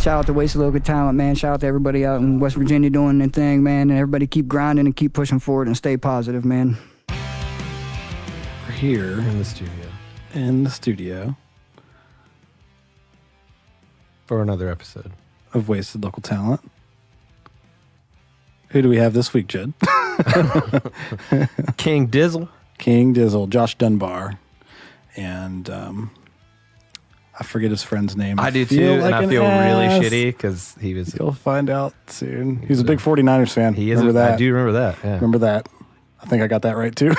Shout out to Wasted Local Talent, man. Shout out to everybody out in West Virginia doing their thing, man. And everybody keep grinding and keep pushing forward and stay positive, man. We're here in the studio. In the studio. For another episode of Wasted Local Talent. Who do we have this week, Jed? King Dizzle. King Dizzle, Josh Dunbar. And I forget his friend's name. I do too, and I feel really shitty because he was... You'll find out soon. He's a big 49ers fan. He is. Remember that? I do remember that. Yeah. Remember that. I think I got that right too.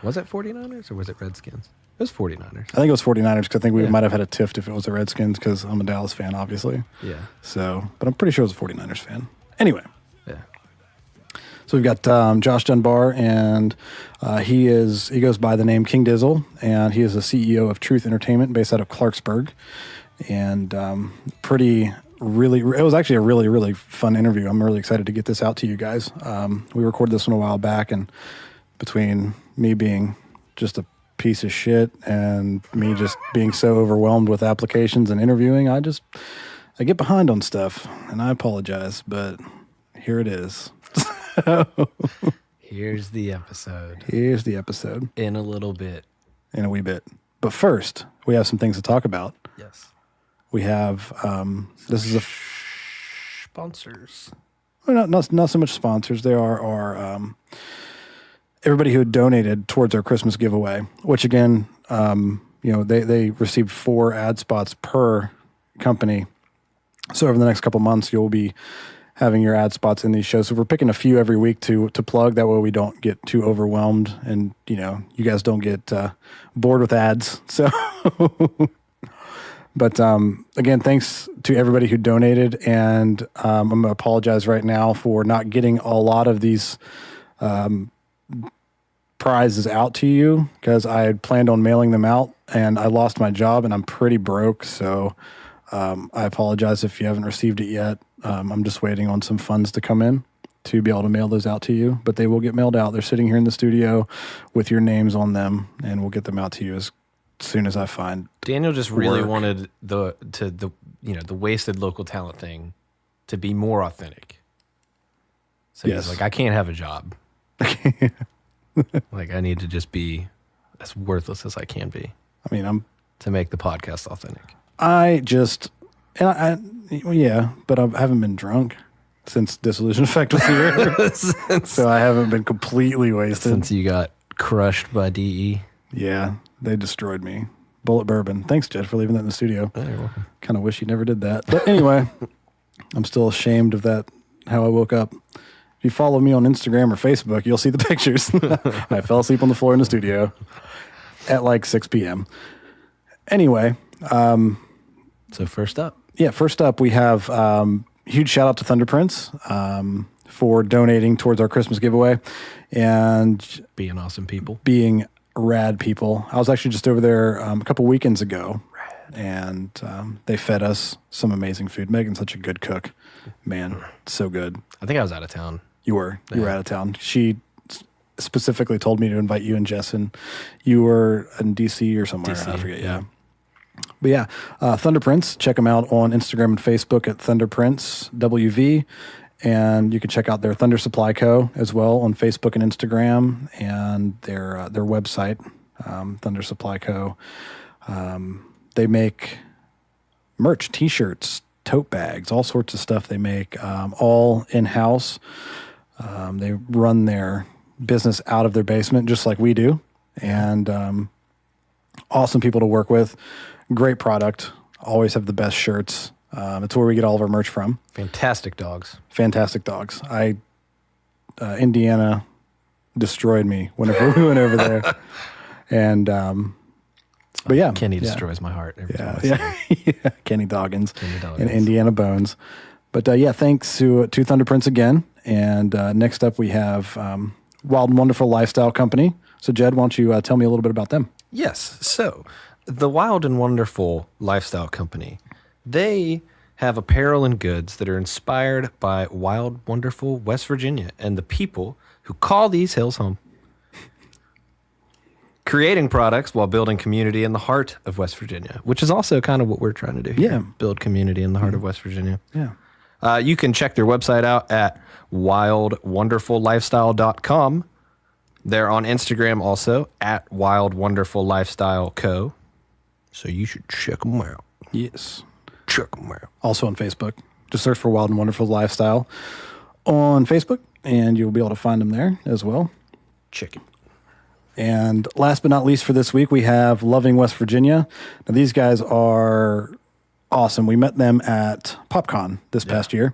Was it 49ers or was it Redskins? It was 49ers. I think it was 49ers because I think we might have had a tiff if it was the Redskins because I'm a Dallas fan, obviously. Yeah. So, but I'm pretty sure it was a 49ers fan. Anyway. Yeah. So we've got Josh Dunbar, and he goes by the name King Dizzle, and he is the CEO of Truth Entertainment based out of Clarksburg. And it was actually a really, really fun interview. I'm really excited to get this out to you guys. We recorded this one a while back, and between me being just a piece of shit and me just being so overwhelmed with applications and interviewing, I get behind on stuff, and I apologize, but here it is. Here's the episode. Here's the episode. In a little bit. In a wee bit. But first, we have some things to talk about. Yes. We have, this is a... Sponsors. Well, not so much sponsors. There are everybody who had donated towards our Christmas giveaway, which again, they received 4 ad spots per company. So over the next couple months, you'll be having your ad spots in these shows. So we're picking a few every week to plug. That way we don't get too overwhelmed and, you guys don't get bored with ads. So, but again, thanks to everybody who donated. And I'm going to apologize right now for not getting a lot of these prizes out to you because I had planned on mailing them out and I lost my job and I'm pretty broke. So I apologize if you haven't received it yet. I'm just waiting on some funds to come in to be able to mail those out to you, but they will get mailed out. They're sitting here in the studio with your names on them, and we'll get them out to you as soon as I find. Daniel just really wanted the Wasted Local Talent thing to be more authentic. So he's like, I can't have a job. Like I need to just be as worthless as I can be. I mean, to make the podcast authentic. But I haven't been drunk since Dissolution Effect was here. So I haven't been completely wasted. Since you got crushed by DE. Yeah, they destroyed me. Bullet bourbon. Thanks, Jed, for leaving that in the studio. Oh, you're welcome. Kind of wish you never did that. But anyway, I'm still ashamed of that, how I woke up. If you follow me on Instagram or Facebook, you'll see the pictures. I fell asleep on the floor in the studio at like 6 p.m. Anyway. So first up. Yeah, first up we have huge shout out to Thunder Prince for donating towards our Christmas giveaway and being awesome people. Being rad people. I was actually just over there a couple weekends ago. And they fed us some amazing food. Megan's such a good cook. Man, so good. I think I was out of town. You were out of town. She specifically told me to invite you and Jess, and you were in DC or somewhere. DC, I forget, yeah. But yeah, Thunder Prince, check them out on Instagram and Facebook at Thunder Prince WV. And you can check out their Thunder Supply Co. as well on Facebook and Instagram, and their website, Thunder Supply Co. They make merch, T-shirts, tote bags, all sorts of stuff they make, all in-house. They run their business out of their basement just like we do. And awesome people to work with. Great product. Always have the best shirts. It's where we get all of our merch from. Fantastic dogs. Fantastic dogs. Indiana destroyed me whenever we went over there. And but yeah. Kenny destroys my heart every time I see him. Kenny Doggins. And Indiana Bones. But thanks to Thunder Prince again. And next up we have Wild and Wonderful Lifestyle Company. So Jed, why don't you tell me a little bit about them? Yes. So the Wild and Wonderful Lifestyle Company, they have apparel and goods that are inspired by wild, wonderful West Virginia and the people who call these hills home. creating products while building community in the heart of West Virginia, which is also kind of what we're trying to do here. Yeah. Build community in the heart of West Virginia. Yeah. You can check their website out at wildwonderfullifestyle.com. They're on Instagram also at Wild Wonderful Lifestyle Co. So you should check them out. Yes. Check them out. Also on Facebook. Just search for Wild and Wonderful Lifestyle on Facebook, and you'll be able to find them there as well. Check it. And last but not least for this week, we have Loving West Virginia. Now, these guys are awesome. We met them at PopCon this past year.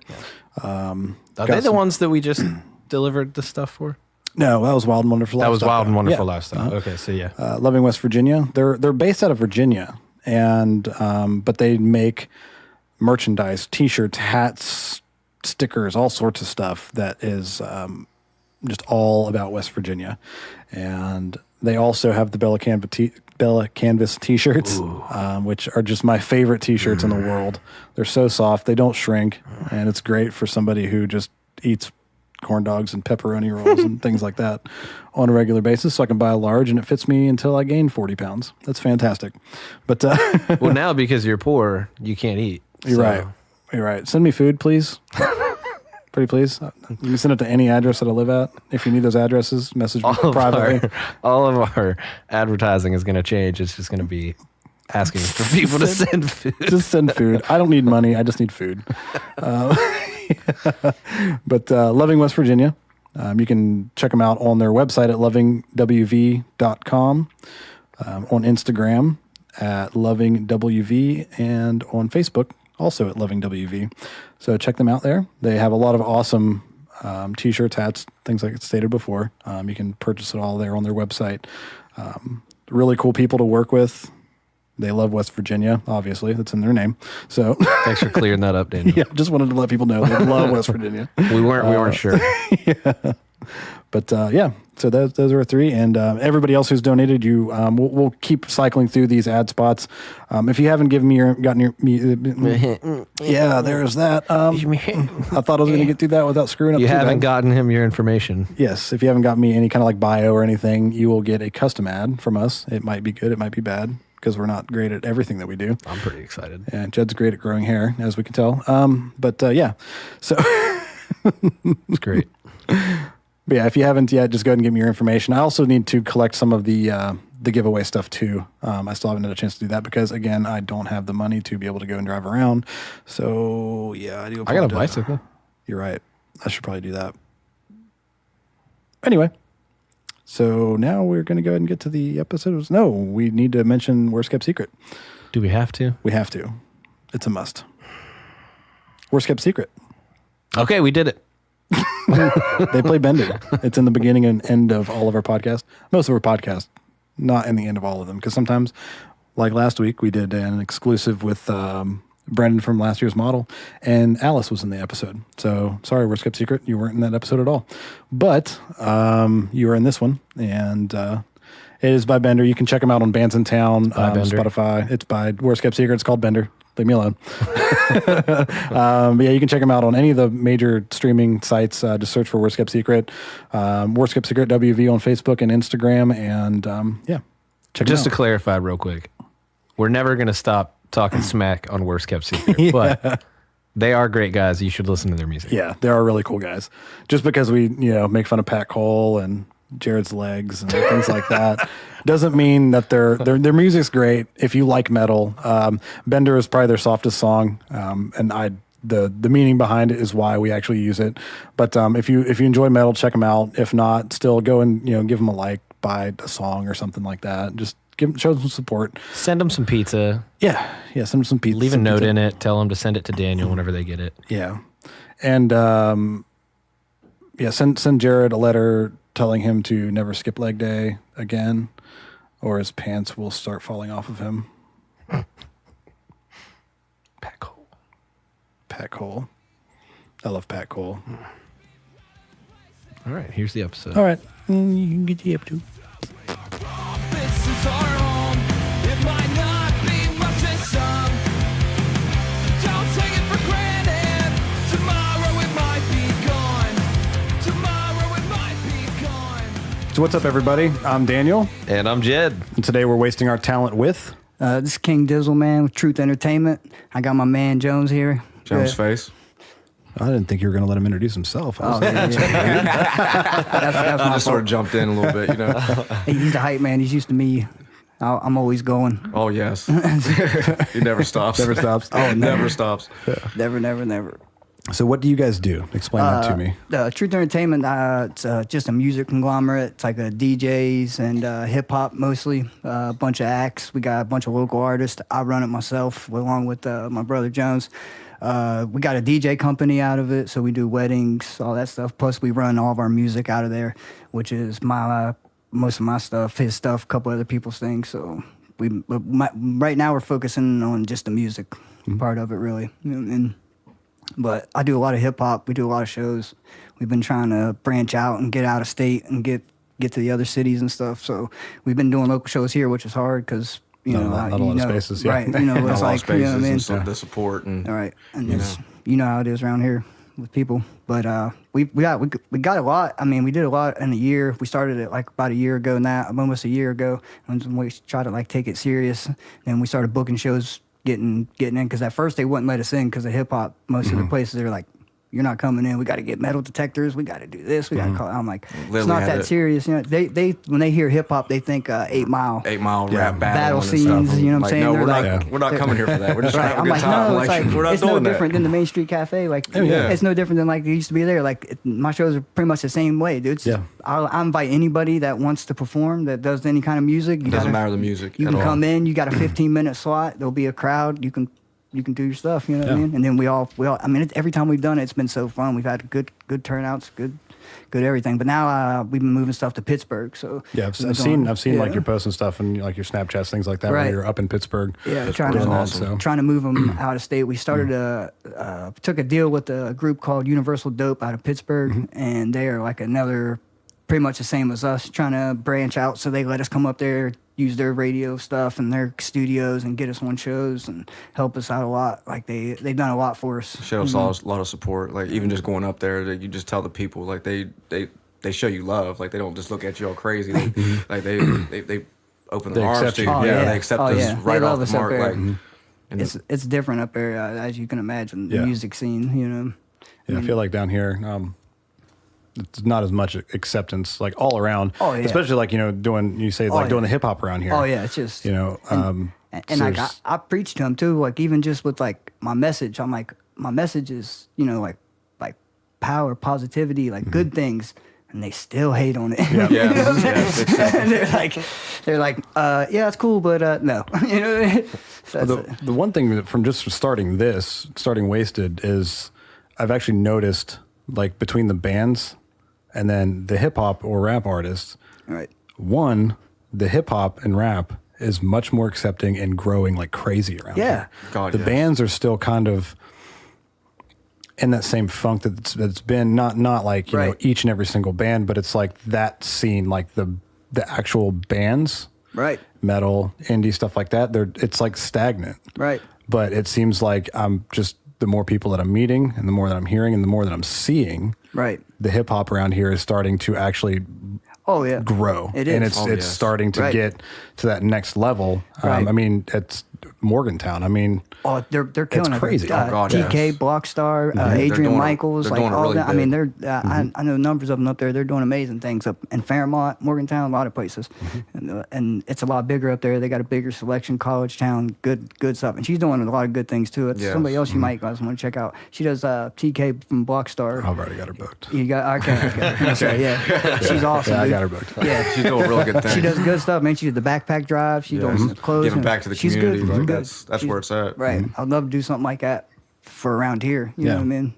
Are they the ones that we just delivered the stuff for? No, that was Wild and Wonderful That Lifestyle. was Wild and Wonderful Yeah. Lifestyle. Okay, so yeah. Loving West Virginia. They're based out of Virginia, and but they make merchandise, T-shirts, hats, stickers, all sorts of stuff that is just all about West Virginia. And they also have the Bella Canvas T-shirts, which are just my favorite T-shirts in the world. They're so soft, they don't shrink, and it's great for somebody who just eats corn dogs and pepperoni rolls and things like that on a regular basis. So I can buy a large and it fits me until I gain 40 pounds. That's fantastic. But Well, now because you're poor, you can't eat. you're right. You're right. Send me food, please. Pretty please. You can send it to any address that I live at. If you need those addresses, message me privately. All of our advertising is going to change. It's just going to be asking for people to send food. Just send food. I don't need money. I just need food. But Loving West Virginia, you can check them out on their website at lovingwv.com, on Instagram at lovingwv, and on Facebook also at lovingwv. So check them out there. They have a lot of awesome T-shirts, hats, things like it's stated before. You can purchase it all there on their website. Really cool people to work with. They love West Virginia, obviously. That's in their name. So Thanks for clearing that up, Daniel. yeah, just wanted to let people know they love West Virginia. We weren't sure. But yeah, so those are our three, and everybody else who's donated, we'll keep cycling through these ad spots. If you haven't gotten your yeah, there's that. I thought I was going to get through that without screwing up. You too haven't bad. gotten him your information. Yes, if you haven't got me any kind of like bio or anything, you will get a custom ad from us. It might be good, it might be bad, because we're not great at everything that we do. I'm pretty excited. And Jed's great at growing hair, as we can tell. But yeah, so It's great. but yeah, if you haven't yet, just go ahead and give me your information. I also need to collect some of the giveaway stuff too. I still haven't had a chance to do that because, again, I don't have the money to be able to go and drive around. So yeah, I do. I got a apologize. bicycle. You're right. I should probably do that. Anyway, so now we're going to go ahead and get to the episodes. No, we need to mention Worst Kept Secret. Do we have to? We have to. It's a must. Worst Kept Secret. Okay, we did it. They play Bender. It's in the beginning and end of all of our podcasts. Most of our podcasts, not in the end of all of them. Because sometimes, like last week, we did an exclusive with Brendan from last year's model, and Alice was in the episode. So sorry, Worst Kept Secret, you weren't in that episode at all. But you were in this one, and it is by Bender. You can check them out on Bands in Town, Bender. Spotify. It's by Worst Kept Secret. It's called Bender. Leave me alone. But yeah, you can check them out on any of the major streaming sites. Just search for Worst Kept Secret, Worst Kept Secret WV on Facebook and Instagram, and yeah, check Just to them out. clarify real quick, we're never going to stop talking smack on Worst Kept Secret, but they are great guys. You should listen to their music. Yeah, they are really cool guys. Just because we, make fun of Pat Cole and Jared's legs and things like that, doesn't mean that their music's great. If you like metal, Bender is probably their softest song, and the meaning behind it is why we actually use it. But if you enjoy metal, check them out. If not, still go and give them a like, buy a song or something like that. Just show them some support. Send them some pizza. Yeah, send them some pizza. Leave a note in it. Tell them to send it to Daniel whenever they get it. Yeah, and send Jared a letter telling him to never skip leg day again, or his pants will start falling off of him. Pat Cole. Pat Cole. I love Pat Cole. All right, here's the episode. All right. You can get the episode. This is our home. It might not be much this song. Don't take it for granted. Tomorrow it might be gone. Tomorrow it might be gone. So what's up, everybody? I'm Daniel, And I'm Jed. and today we're wasting our talent with... This is King Dizzle, man, with Truth Entertainment. I got my man Jones here. Jones Yeah. face. I didn't think you were going to let him introduce himself. Oh, yeah, yeah. That's I my just sort fault. of jumped in a little bit, you know. He's the hype man. He's used to me. I'm always going. Oh yes, he never stops. Never stops. Oh, never stops. Never, never, never. So what do you guys do? Explain that to me. Truth Entertainment, it's just a music conglomerate. It's like a DJs and hip hop mostly. A bunch of acts. We got a bunch of local artists. I run it myself along with my brother Jones. We got a DJ company out of it, so we do weddings, all that stuff. Plus, we run all of our music out of there, which is most of my stuff, his stuff, a couple other people's things. So right now we're focusing on just the music part of it, really. But I do a lot of hip hop. We do a lot of shows. We've been trying to branch out and get out of state and get to the other cities and stuff. So we've been doing local shows here, which is hard because Not a lot of spaces, yeah. right? You know what A it's lot of like. spaces You know what I mean? and the support and All right, and you it's, know. you know how it is around here with people. But we got a lot. I mean, we did a lot in a year. We started it like about a year ago now, almost a year ago, when we tried to like take it serious. Then we started booking shows, getting in, because at first they wouldn't let us in because of hip hop. Most of the places they were like, "You're not coming in. We got to get metal detectors. We got to do this. We got to call." I'm like, it's Literally not had that it. serious. You know, they when they hear hip hop, they think 8 Mile. 8 Mile Yeah. rap Battle and scenes, stuff. you know what I'm Like, saying? No, They're we're like- not. We're not coming here for that. We're just Right. trying to I'm have a like, good time. no, it's like we're not it's no doing different that. than the Main Street Cafe. Like, yeah. it's no different than like it used to be there. Like, my shows are pretty much the same way, dude. It's Yeah. I invite anybody that wants to perform, that does any kind of music. You Doesn't gotta- matter the music You at can all. come in. You got a 15-minute slot. There'll be a crowd. You can do your stuff. You know what I Yeah. mean? And then we all. I mean, every time we've done it, it's been so fun. We've had good turnouts, good everything. But now we've been moving stuff to Pittsburgh. So Yeah, we've been I've seen yeah. like your posts and stuff, and like your Snapchats, things like that, Right. when you're up in Pittsburgh. Yeah, That's trying pretty to awesome. trying to move them out of state. We started took a deal with a group called Universal Dope out of Pittsburgh, and they are like another, pretty much the same as us, trying to branch out. So they let us come up there, use their radio stuff and their studios, and get us on shows and help us out a lot. Like they've done a lot for us. Show us a lot of support. Like even just going up there, that you just tell the people like they show you love. Like they don't just look at you all crazy. Like they open They their arms accept to you. you. Oh, Yeah, yeah. they accept Oh, us yeah. right They off love the us up mark. there. Like, and It's different up there, as you can imagine. The Yeah. music scene, you know. Yeah, I feel like down here, it's not as much acceptance, like all around. Oh, yeah. Especially like doing yeah. doing the hip hop around here. Oh yeah, it's just And and like I preach to them too, like even just with like my message. I'm like, my message is, like power, positivity, like good things, and they still hate on it. Yeah. yeah, And they're like, yeah, it's cool, but no, you know. What I mean? So the one thing that from just starting Wasted, is I've actually noticed, like, between the bands and then the hip hop or rap artists, right. one, the hip hop and rap is much more accepting and growing like crazy around Yeah. here. God, the yes. bands are still kind of in that same funk that's been not like you know Right. each and every single band, but it's like that scene, like the actual bands, Right. metal, indie stuff like that. It's like stagnant, Right. but it seems like the more people that I'm meeting and the more that I'm hearing and the more that I'm seeing, Right. the hip hop around here is starting to actually Oh yeah. grow. It And is. it's Oh, it's yes. starting to Right. get to that next level. Right. I mean, it's Morgantown. I mean, Oh, they're killing it. crazy. Oh, God, TK, yes. Blockstar, They're Adrian doing it- Michaels, they're like doing it all really that. I mean, big. they're I know numbers of them up there. They're doing amazing things up in Fairmont, Morgantown, a lot of places, and it's a lot bigger up there. They got a bigger selection, college town, good stuff. And she's doing a lot of good things too. It's Yes. somebody else you might guys want to check out. She does TK from Blockstar. I've already got her booked. You got okay. That's right, yeah. She's awesome. Yeah, I dude. got her booked. Yeah. she's doing really good things. She does good stuff, man. She did the backpack drive. She does Mhm. clothes. Giving and back to the she's community, Good. like, Good. that's She's- where it's at. Right. I'd love to do something like that for around here. You know Yeah. what I mean?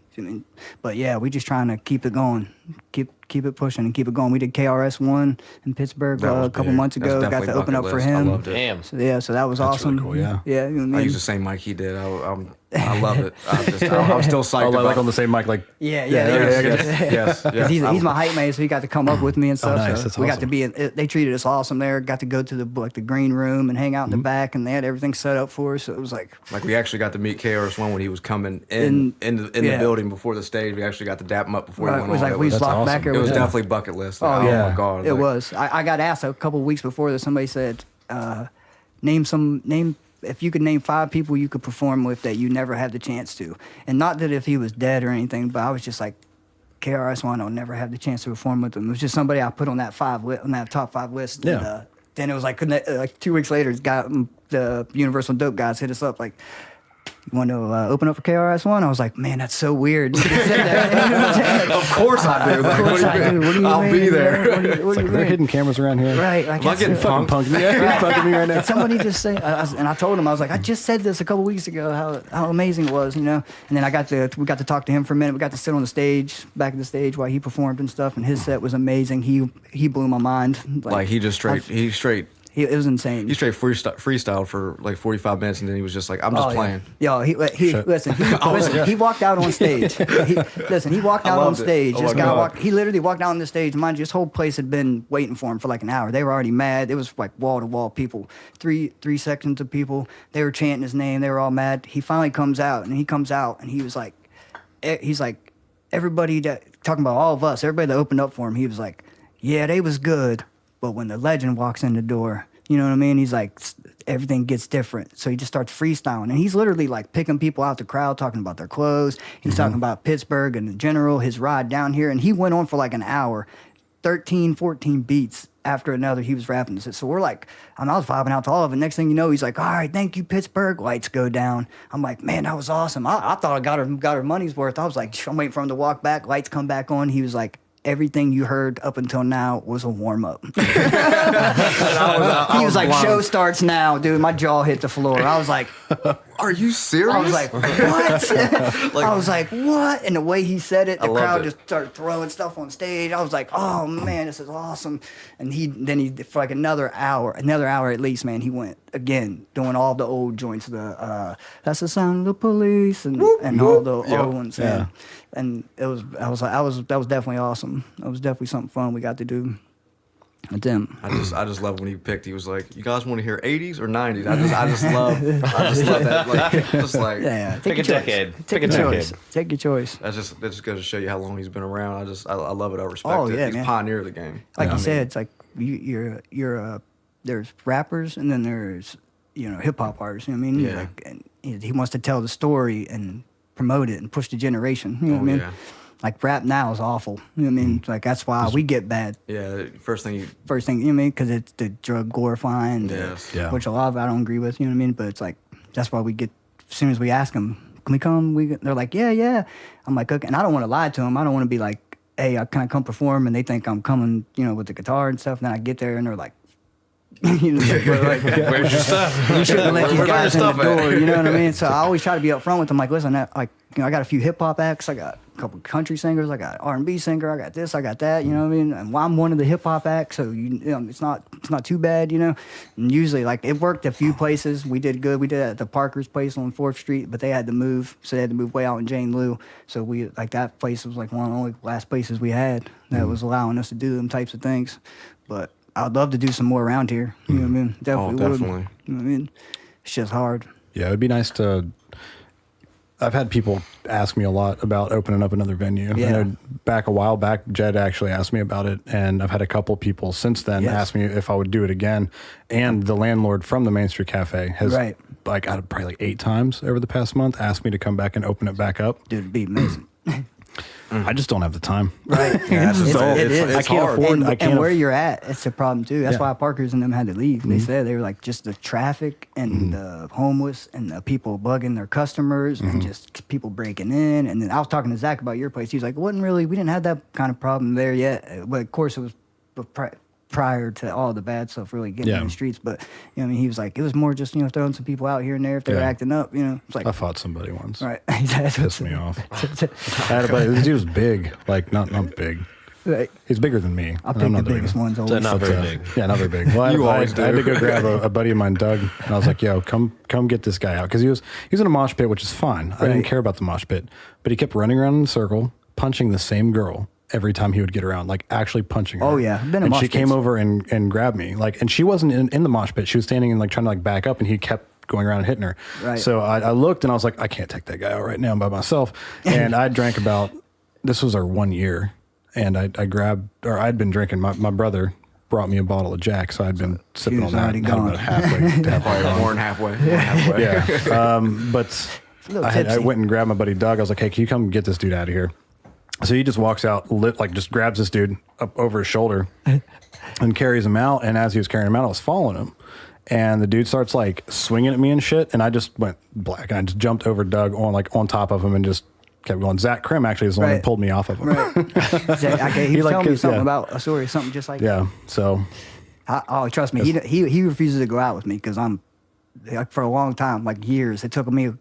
But yeah, we just trying to keep it going, keep it pushing and keep it going. We did KRS One in Pittsburgh That was a couple big. months That's ago. Got definitely to open up bucket for list. I him. loved it. Damn. So yeah, so that was That's awesome. really cool, yeah. Yeah. You know what I I mean? use the same mic he did. I'm I love it. I'm still psyched Oh, about like it. on the same mic, like Yeah. Yes. 'Cause he's my hype man, so he got to come up with me and stuff. nice. So That's we got awesome. to be in. They treated us awesome there. Got to go to the green room and hang out in the back, and they had everything set up for us. So it was like, Like we actually got to meet KRS One when he was coming in the yeah. building before the stage. We actually got to dap him up before he it went was on. like we was that's locked back awesome. there. it was with him. definitely bucket list. Oh, Like, yeah. my god, It like, was. I got asked a couple weeks before this. Somebody said, name if you could name 5 people you could perform with that you never had the chance to. And not that if he was dead or anything, but I was just like, KRS One, I'll never have the chance to perform with him. It was just somebody I put on that top 5 list. Yeah. And, then it was like 2 weeks later, the Universal Dope guys hit us up like, you want to open up for KRS One? I was like, man, that's so weird. You just said that. Of course I do. Like, Of course I do. What do you I'll mean? be there. What do you Like, are there mean? hidden cameras around here? Right. Like, Am I getting Fucking punked? punked. Yeah, you're fucking me right now. Did somebody just say? And I told him, I was like, I just said this a couple weeks ago, how amazing it was, you know. And then we got to talk to him for a minute. We got to sit on the stage, back of the stage, while he performed and stuff. And his set was amazing. He blew my mind. Like he just It was insane. he straight freestyled for like 45 minutes, and then he was just like, I'm just playing. Yo, listen. He walked out on stage. He walked out on loved it. stage. Oh This my guy God. he literally walked out on the stage. Mind you, this whole place had been waiting for him for like an hour. They were already mad. It was like wall to wall people. Three sections of people. They were chanting his name. They were all mad. He finally comes out, and he was like, everybody that talking about all of us, everybody that opened up for him. He was like, yeah, they was good. But when the legend walks in the door, you know what I mean? He's like, everything gets different. So he just starts freestyling. And he's literally like picking people out the crowd, talking about their clothes. He's talking about Pittsburgh and in general, his ride down here. And he went on for like an hour, 13, 14 beats after another. He was rapping. So we're like, I was vibing out to all of it. Next thing you know, he's like, all right, thank you, Pittsburgh. Lights go down. I'm like, man, that was awesome. I thought I got her money's worth. I was like, I'm waiting for him to walk back. Lights come back on. He was like, everything you heard up until now was a warm-up. He was like, show starts now, dude. My jaw hit the floor. I was like, Are you serious? I was like, what? I was like, what? And the way he said it, the loved crowd it. just started throwing stuff on stage. I was like, oh man, this is awesome. And he for like another hour at least, man, he went again doing all the old joints, that's the sound of the police and all the old ones. Yeah. And that was definitely awesome. That was definitely something fun we got to do with them. I just love when he picked. He was like, "You guys want to hear 80s or 90s?" I just love that. Like, just like Yeah, Pick a decade. Take Pick a your decade. choice. Take your choice. that just goes to show you how long he's been around. I love it. I respect Oh, it. yeah, He's man. a pioneer of the game. Like I you mean, said, it's like there's rappers and then there's hip hop artists. You know what I mean? Yeah. Like, and he wants to tell the story and promote it and push the generation. You know what I mean? yeah. Like rap now is awful. You know what I mean? Like that's why we get bad. Yeah, first thing you First thing, you know what I mean? Because it's the drug glorifying, Yes. Yeah. which a lot of it I don't agree with. You know what I mean? But it's like that's why we get. As soon as we ask them, can we come? They're like, yeah. I'm like, okay. And I don't want to lie to them. I don't want to be like, hey, can I come perform? And they think I'm coming, with the guitar and stuff. And then I get there and they're like, like, Where's your stuff? you shouldn't let these Where's guys in your the stuff at? door. You know what I mean? So I always try to be upfront with them. Like, listen, I got a few hip hop acts. I got a couple country singers. I got R&B singer. I got this. I got that. You know what I mean? And I'm one of the hip hop acts, so it's not too bad. And usually, like, it worked a few places. We did good. We did it at the Parker's place on 4th Street, but they had to move, so they had to move way out in Jane Lou. So that place was like one of the only last places we had that was allowing us to do them types of things. But I'd love to do some more around here. You know what I mean? Definitely would. definitely. You know what I mean? It's just hard. Yeah, it'd be nice to. I've had people ask me a lot about opening up another venue. Yeah. I know a while back, Jed actually asked me about it, and I've had a couple people since then Yes. ask me if I would do it again. And the landlord from the Main Street Cafe has, Right. probably like 8 times over the past month, asked me to come back and open it back up. Dude, it'd be amazing. I just don't have the time. Right. Yeah, it's just all- It is. I can't hard. afford. And, I can't and where aff- you're at, it's a problem too. That's Yeah. why Parkers and them had to leave. They said they were like just the traffic and the homeless and the people bugging their customers and just people breaking in. And then I was talking to Zach about your place. He was like, we didn't have that kind of problem there yet. But of course it was prior to all the bad stuff really getting Yeah. in the streets. But he was like, it was more just throwing some people out here and there if they were Yeah. acting up. It's like I fought somebody once. right. Pissed me off. I had a buddy. This dude was big, like not big. Right. He's bigger than me. I and pick I'm the not big biggest enough. ones So always. not very big. Yeah, not very big. Well, You I always had to do. go grab a buddy of mine, Doug, and I was like, "Yo, come get this guy out," because he was in a mosh pit, which is fine. I didn't Right. care about the mosh pit, but he kept running around in a circle, punching the same girl every time he would get around, like actually punching her. Oh, yeah. I've been in and mosh she came pits. over and grabbed me, like, and she wasn't in the mosh pit. She was standing and like trying to like back up, and he kept going around and hitting her. Right. So I looked and I was like, I can't take that guy out right now by myself. And I drank about, this was our 1 year. And I grabbed, or I'd been drinking, my brother brought me a bottle of Jack. So I'd been sipping on was that. already Had gone. about halfway Probably gone. more than halfway. More than halfway. Yeah. But little I tipsy. went and grabbed my buddy Doug. I was like, hey, can you come get this dude out of here? So he just walks out, like just grabs this dude up over his shoulder and carries him out. And as he was carrying him out, I was following him. And the dude starts like swinging at me and shit. And I just went black. And I just jumped over Doug on top of him and just kept going. Zach Krim actually is the one Right. that pulled me off of him. Right. Okay, he was like telling me his- something yeah. about a story, something just like Yeah. So oh, trust me, he refuses to go out with me because I'm like for a long time, like years. It took me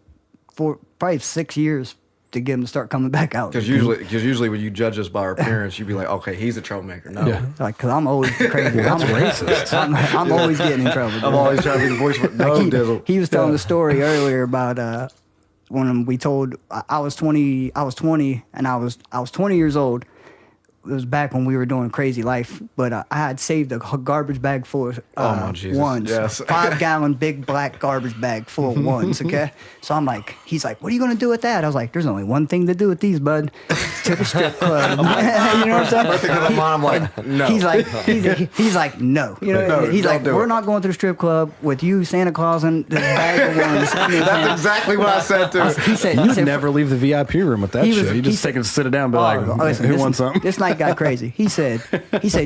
probably 6 years to get him to start coming back out. Because usually when you judge us by our appearance, you'd be like, okay, he's a troublemaker. No. Yeah. Like, cause I'm always crazy. I'm racist. I'm always getting in trouble. I'm always trying to be the voice for no, Dizzle. He was telling the story earlier about when we told I was 20 and I was 20 years old. It was back when we were doing Crazy Life, but I had saved a garbage bag full of Oh, my Jesus. ones. Yes. 5-gallon big black garbage bag full of ones, okay? So I'm like, he's like, what are you going to do with that? I was like, there's only one thing to do with these, bud. To the strip club. You know what I'm saying? First thing comes to mind, I'm like, no. He's like, no. You know, No, he's don't like, do we're it. not going to the strip club with you, Santa Claus, and this bag of ones. You know what I'm saying? That's exactly what I said to him. He said, you never leave the VIP room with that He was- shit. You he just said- take and sit it down and be like, listen, who this- wants something? This night got crazy. He said,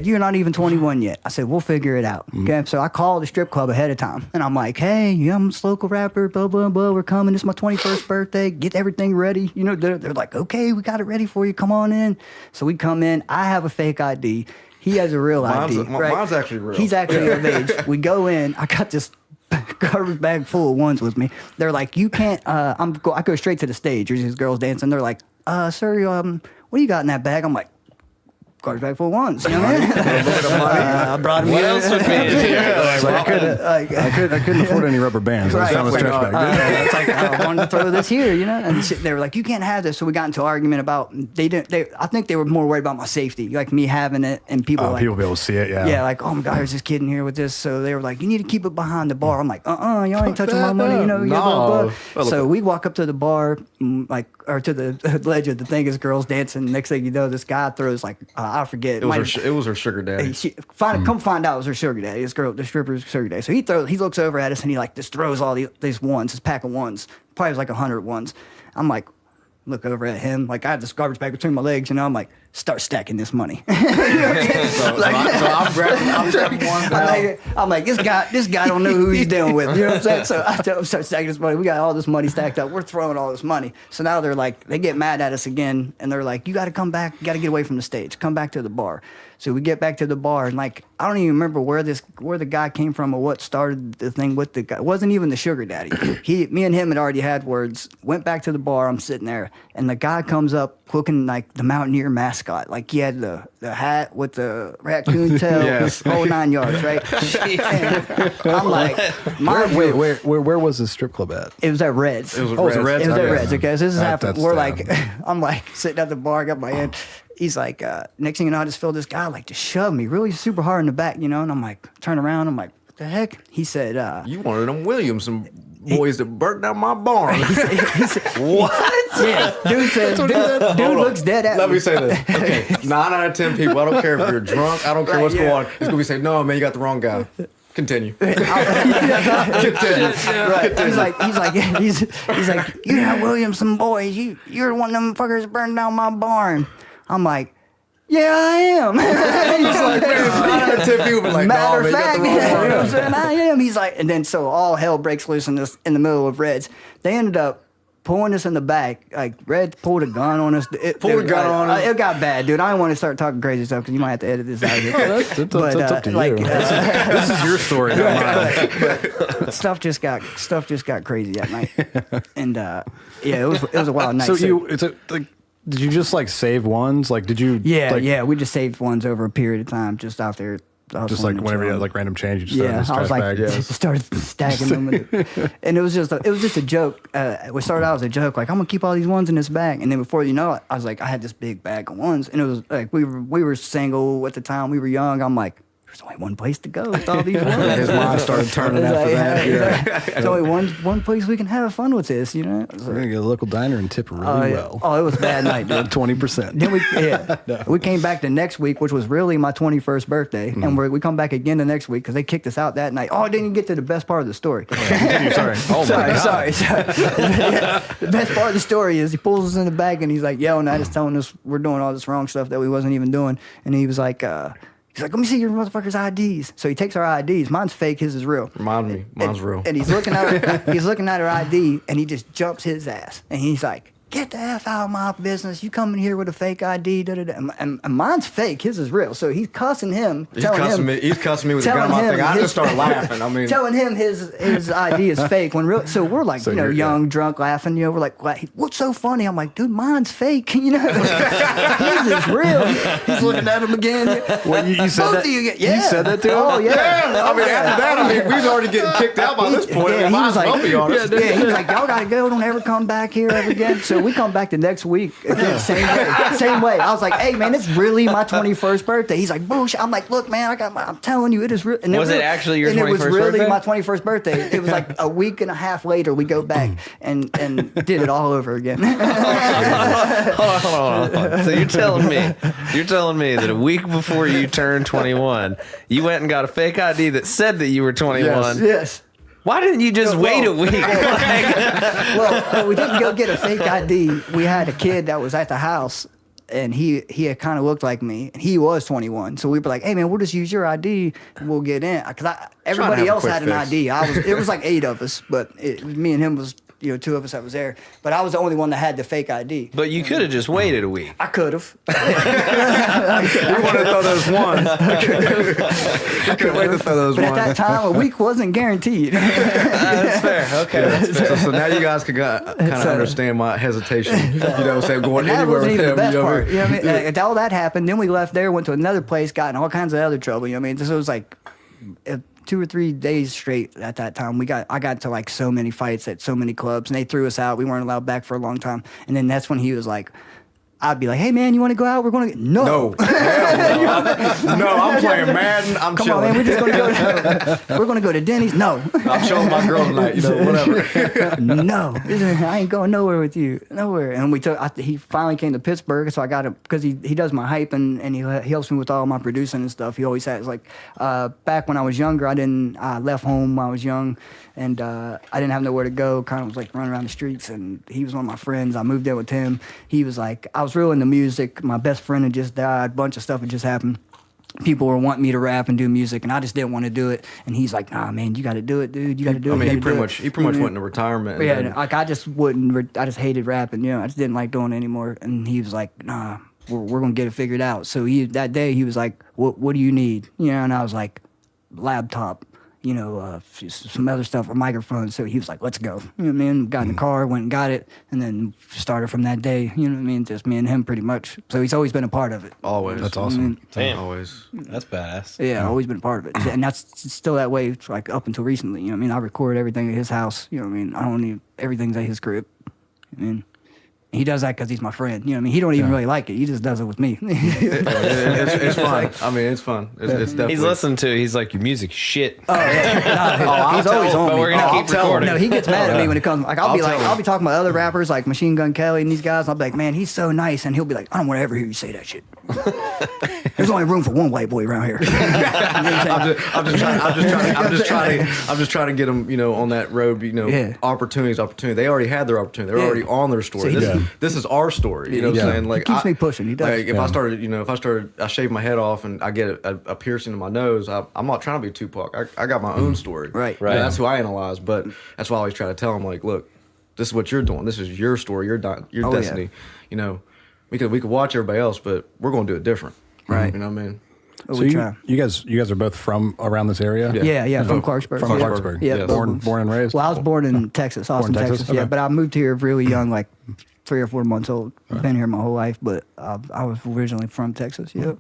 you're not even 21 yet. I said, we'll figure it out. Okay. So I called the strip club ahead of time and I'm like, hey, yeah, I'm this local rapper, blah, blah, blah. We're coming. It's my 21st birthday. Get everything ready. You know, they're like, okay, we got it ready for you. Come on in. So we come in. I have a fake ID. He has a real ID. Right? Mine's actually real. He's actually of age. We go in. I got this garbage bag full of ones with me. They're like, you can't. I go straight to the stage. There's these girls dancing. They're like, sir, what do you got in that bag? I'm like, garbage bag full of ones. You know what I mean? I brought him What here. else would be in here? So I couldn't afford any rubber bands. I just found this trash bag. It's like I wanted to throw this here, you know. And they were like, "You can't have this." So we got into an argument about they didn't. I think they were more worried about my safety, like me having it, and people were like, People be able to see it, yeah. yeah, like, oh my God, there's this kid in here with this. So they were like, you need to keep it behind the bar. I'm like, y'all ain't touching my money, you know. No. Blah, blah. So we walk up to the bar, or to the ledge of the thing is girls dancing. Next thing you know, this guy throws like, I forget. It was her sugar daddy. Come find out it was her sugar daddy. This girl, the stripper's sugar daddy. So he looks over at us and he like just throws all these ones, this pack of ones. Probably was like 100 ones. I'm like, look over at him. Like I had this garbage bag between my legs, you know. I'm like, start stacking this money. So I'm grabbing one down. I'm like, this guy don't know who he's dealing with. You know what I'm saying? So I tell him, start stacking this money. We got all this money stacked up. We're throwing all this money. So now they're like, they get mad at us again, and they're like, you got to come back. You got to get away from the stage. Come back to the bar. So we get back to the bar, and like, I don't even remember where the guy came from or what started the thing with the guy. It wasn't even the sugar daddy. Me and him had already had words. Went back to the bar. I'm sitting there, and the guy comes up looking like the Mountaineer mascot. Like he had the hat with the raccoon tail, Yes. whole 9 yards, right? And I'm like, Where was this strip club at? it was at Reds. It was at Oh, it was at Reds. Reds? It was at Okay. Reds, okay? So this is That- happening. that's We're down. like, I'm like sitting at the bar, got my hand. He's like, next thing you know, I just feel this guy like just shove me really super hard in the back, you know? And I'm like, turn around. I'm like, what the heck? He said, You wanted them Williamson boys that burnt down my barn. he said, what? Yeah, dude looks dead at Let me. me say this. Okay, 9 out of 10 people, I don't care if you're drunk, I don't care Right, what's yeah. going on. He's gonna be saying, no, man, you got the wrong guy. Continue. Right. He's like, you're not Williamson boys. You're one of them fuckers that burned down my barn. I'm like, yeah, I am. He's like, 9 out of 10 people be like, no, matter man, of you got fact, the you wrong know what I'm one. saying? I am. He's like, and then so all hell breaks loose in the middle of Reds. They ended up pulling us in the back. Like Reds pulled a gun on us. Pulled a gun on us? It got bad, dude. I don't want to start talking crazy stuff because you might have to edit this out of here. It's up to you. This is your story, not mine. but stuff just got crazy that night, and yeah, it was a wild night. So So- it's like Did you just like save ones? Like, did you? Yeah, like, yeah. We just saved ones over a period of time, just out there. Just like whenever you had like random change, you just started Yeah, this I trash was like, bag. started stacking them, and it was just a joke. We started out as a joke, like I'm gonna keep all these ones in this bag, and then before you know it, I was like, I had this big bag of ones, and it was like we were single at the time, we were young. I'm like, there's only one place to go with all these ones. His mind started turning after that. Yeah. There's only one place we can have fun with this, you know. We're gonna get a local diner and tip really well. Oh, it was a bad night, dude. 20%. Then we came back the next week, which was really my 21st birthday, and we come back again the next week because they kicked us out that night. Oh, I didn't even get to the best part of the story. Sorry. Oh my God. Sorry. Yeah, the best part of the story is he pulls us in the back and he's like yelling at us, telling us we're doing all this wrong stuff that we wasn't even doing, and he was like. He's like, let me see your motherfuckers' IDs. So he takes our IDs. Mine's fake, his is real. Remind me, mine's real. And he's looking at our ID, and he just jumps his ass. And he's like, get the F out of my business. You come in here with a fake ID. Da, da, da. And mine's fake, his is real. So he's cussing him. He's cussing me with a gun in my thing. I just start laughing. I mean, telling him his ID is fake when real. So we're like, young, drunk, laughing. We're like, what's so funny? I'm like, dude, mine's fake. His is real. He's looking at him again. Well, you said Both that. of you, You said that to him. Oh yeah. I mean, after that, we was already getting kicked out by this point. Yeah, he Might was as well like, be honest. yeah, he was like, y'all gotta go. Don't ever come back here ever again. So we come back the next week again, same way. I was like, hey man, it's really my 21st birthday. He's like, bullshit. I'm like, look man, I'm telling you, it is real. Was it actually your 21st birthday? And it was really birthday? my 21st birthday. It was like a week and a half later, we go back and did it all over again. Hold on. So you're telling me that a week before you turned 21, you went and got a fake ID that said that you were 21. Yes. Why didn't you just wait a week? Well, we didn't go get a fake ID. We had a kid that was at the house, and he had kind of looked like me. And he was 21, so we were like, "Hey man, we'll just use your ID and we'll get in." Because everybody have a else quick had an fix. ID. It was like 8 of us, but it was me and him was 2 of us that was there. But I was the only one that had the fake ID. But you could have just waited a week. I could have. You want to throw those ones. I couldn't wait to throw those But at ones. that time, a week wasn't guaranteed. That's fair. Okay. That's fair. So now you guys can kind of understand my hesitation. You know what I'm saying? Going That anywhere wasn't with even him. the best You know what I part. mean? You know what I mean? All that happened. Then we left there, went to another place, got in all kinds of other trouble. You know what I mean? This was like 2 or 3 days straight at that time. I got to like so many fights at so many clubs, and they threw us out. We weren't allowed back for a long time. And then that's when he was like, I'd be like, hey man, you want to go out? We're going to No. Hell no. No, I'm playing Madden. I'm Come chilling. on, man. We're just going to go. We're going to go to Denny's. No, I'm showing my girl tonight. You know, whatever. no, I ain't going nowhere with you, nowhere. And he finally came to Pittsburgh, so I got him because he does my hype and he helps me with all my producing and stuff. He always has like back when I was younger, I left home when I was young, and I didn't have nowhere to go. Kind of was like running around the streets, and he was one of my friends. I moved in with him. He was like, I was real into music. My best friend had just died. A bunch of stuff had just happened. People were wanting me to rap and do music, and I just didn't want to do it. And he's like, "Nah, man, you got to do it, dude. You got to do it." I mean, You he gotta pretty do much it." he pretty much went into retirement. And Yeah, then- like I just wouldn't. I just hated rapping. I just didn't like doing it anymore. And he was like, "Nah, we're gonna get it figured out." So that day he was like, "What do you need?" And I was like, "Laptop." Some other stuff, a microphone. So he was like, let's go. You know what I mean? Got in the car, went and got it, and then started from that day. You know what I mean? Just me and him pretty much. So he's always been a part of it. Always. That's awesome. Damn. Always. That's badass. Yeah, always been a part of it. And that's still that way, like up until recently. You know what I mean? I record everything at his house. You know what I mean? I don't need everything's at his crib. I mean, he does that because he's my friend. You know what I mean? He don't even really like it. He just does it with me. It's fun. I mean, it's fun. It's definitely. He's listening to it. He's like, your music shit. Oh yeah, he's always on But me. we're gonna keep recording. No, he gets mad at me when it comes. Like I'll be tell him. talking about other rappers like Machine Gun Kelly and these guys. I'll be like, man, he's so nice, and he'll be like, I don't want to ever hear you say that shit. There's only room for one white boy around here. I'm just trying to get them, on that road. Yeah. Opportunities. They already had their opportunity. They're already on their story. So This is our story. You know what I'm saying? Like He keeps me pushing. He does. Like if I started, I shave my head off and I get a piercing in my nose. I'm not trying to be Tupac. I got my own story. Right. And that's who I analyze. But that's why I always try to tell them, like, look, this is what you're doing. This is your story. Your destiny. We could watch everybody else, but we're going to do it different. Right. You know what I mean? But So we try. you guys are both from around this area? Yeah, from Clarksburg. From Yeah. Clarksburg. Yeah, Yes. Born and raised. Well, I was born in Texas, Austin, Texas? Texas. Yeah, Okay. but I moved here really young, like 3 or 4 months old. Been here my whole life, but I was originally from Texas. Yeah.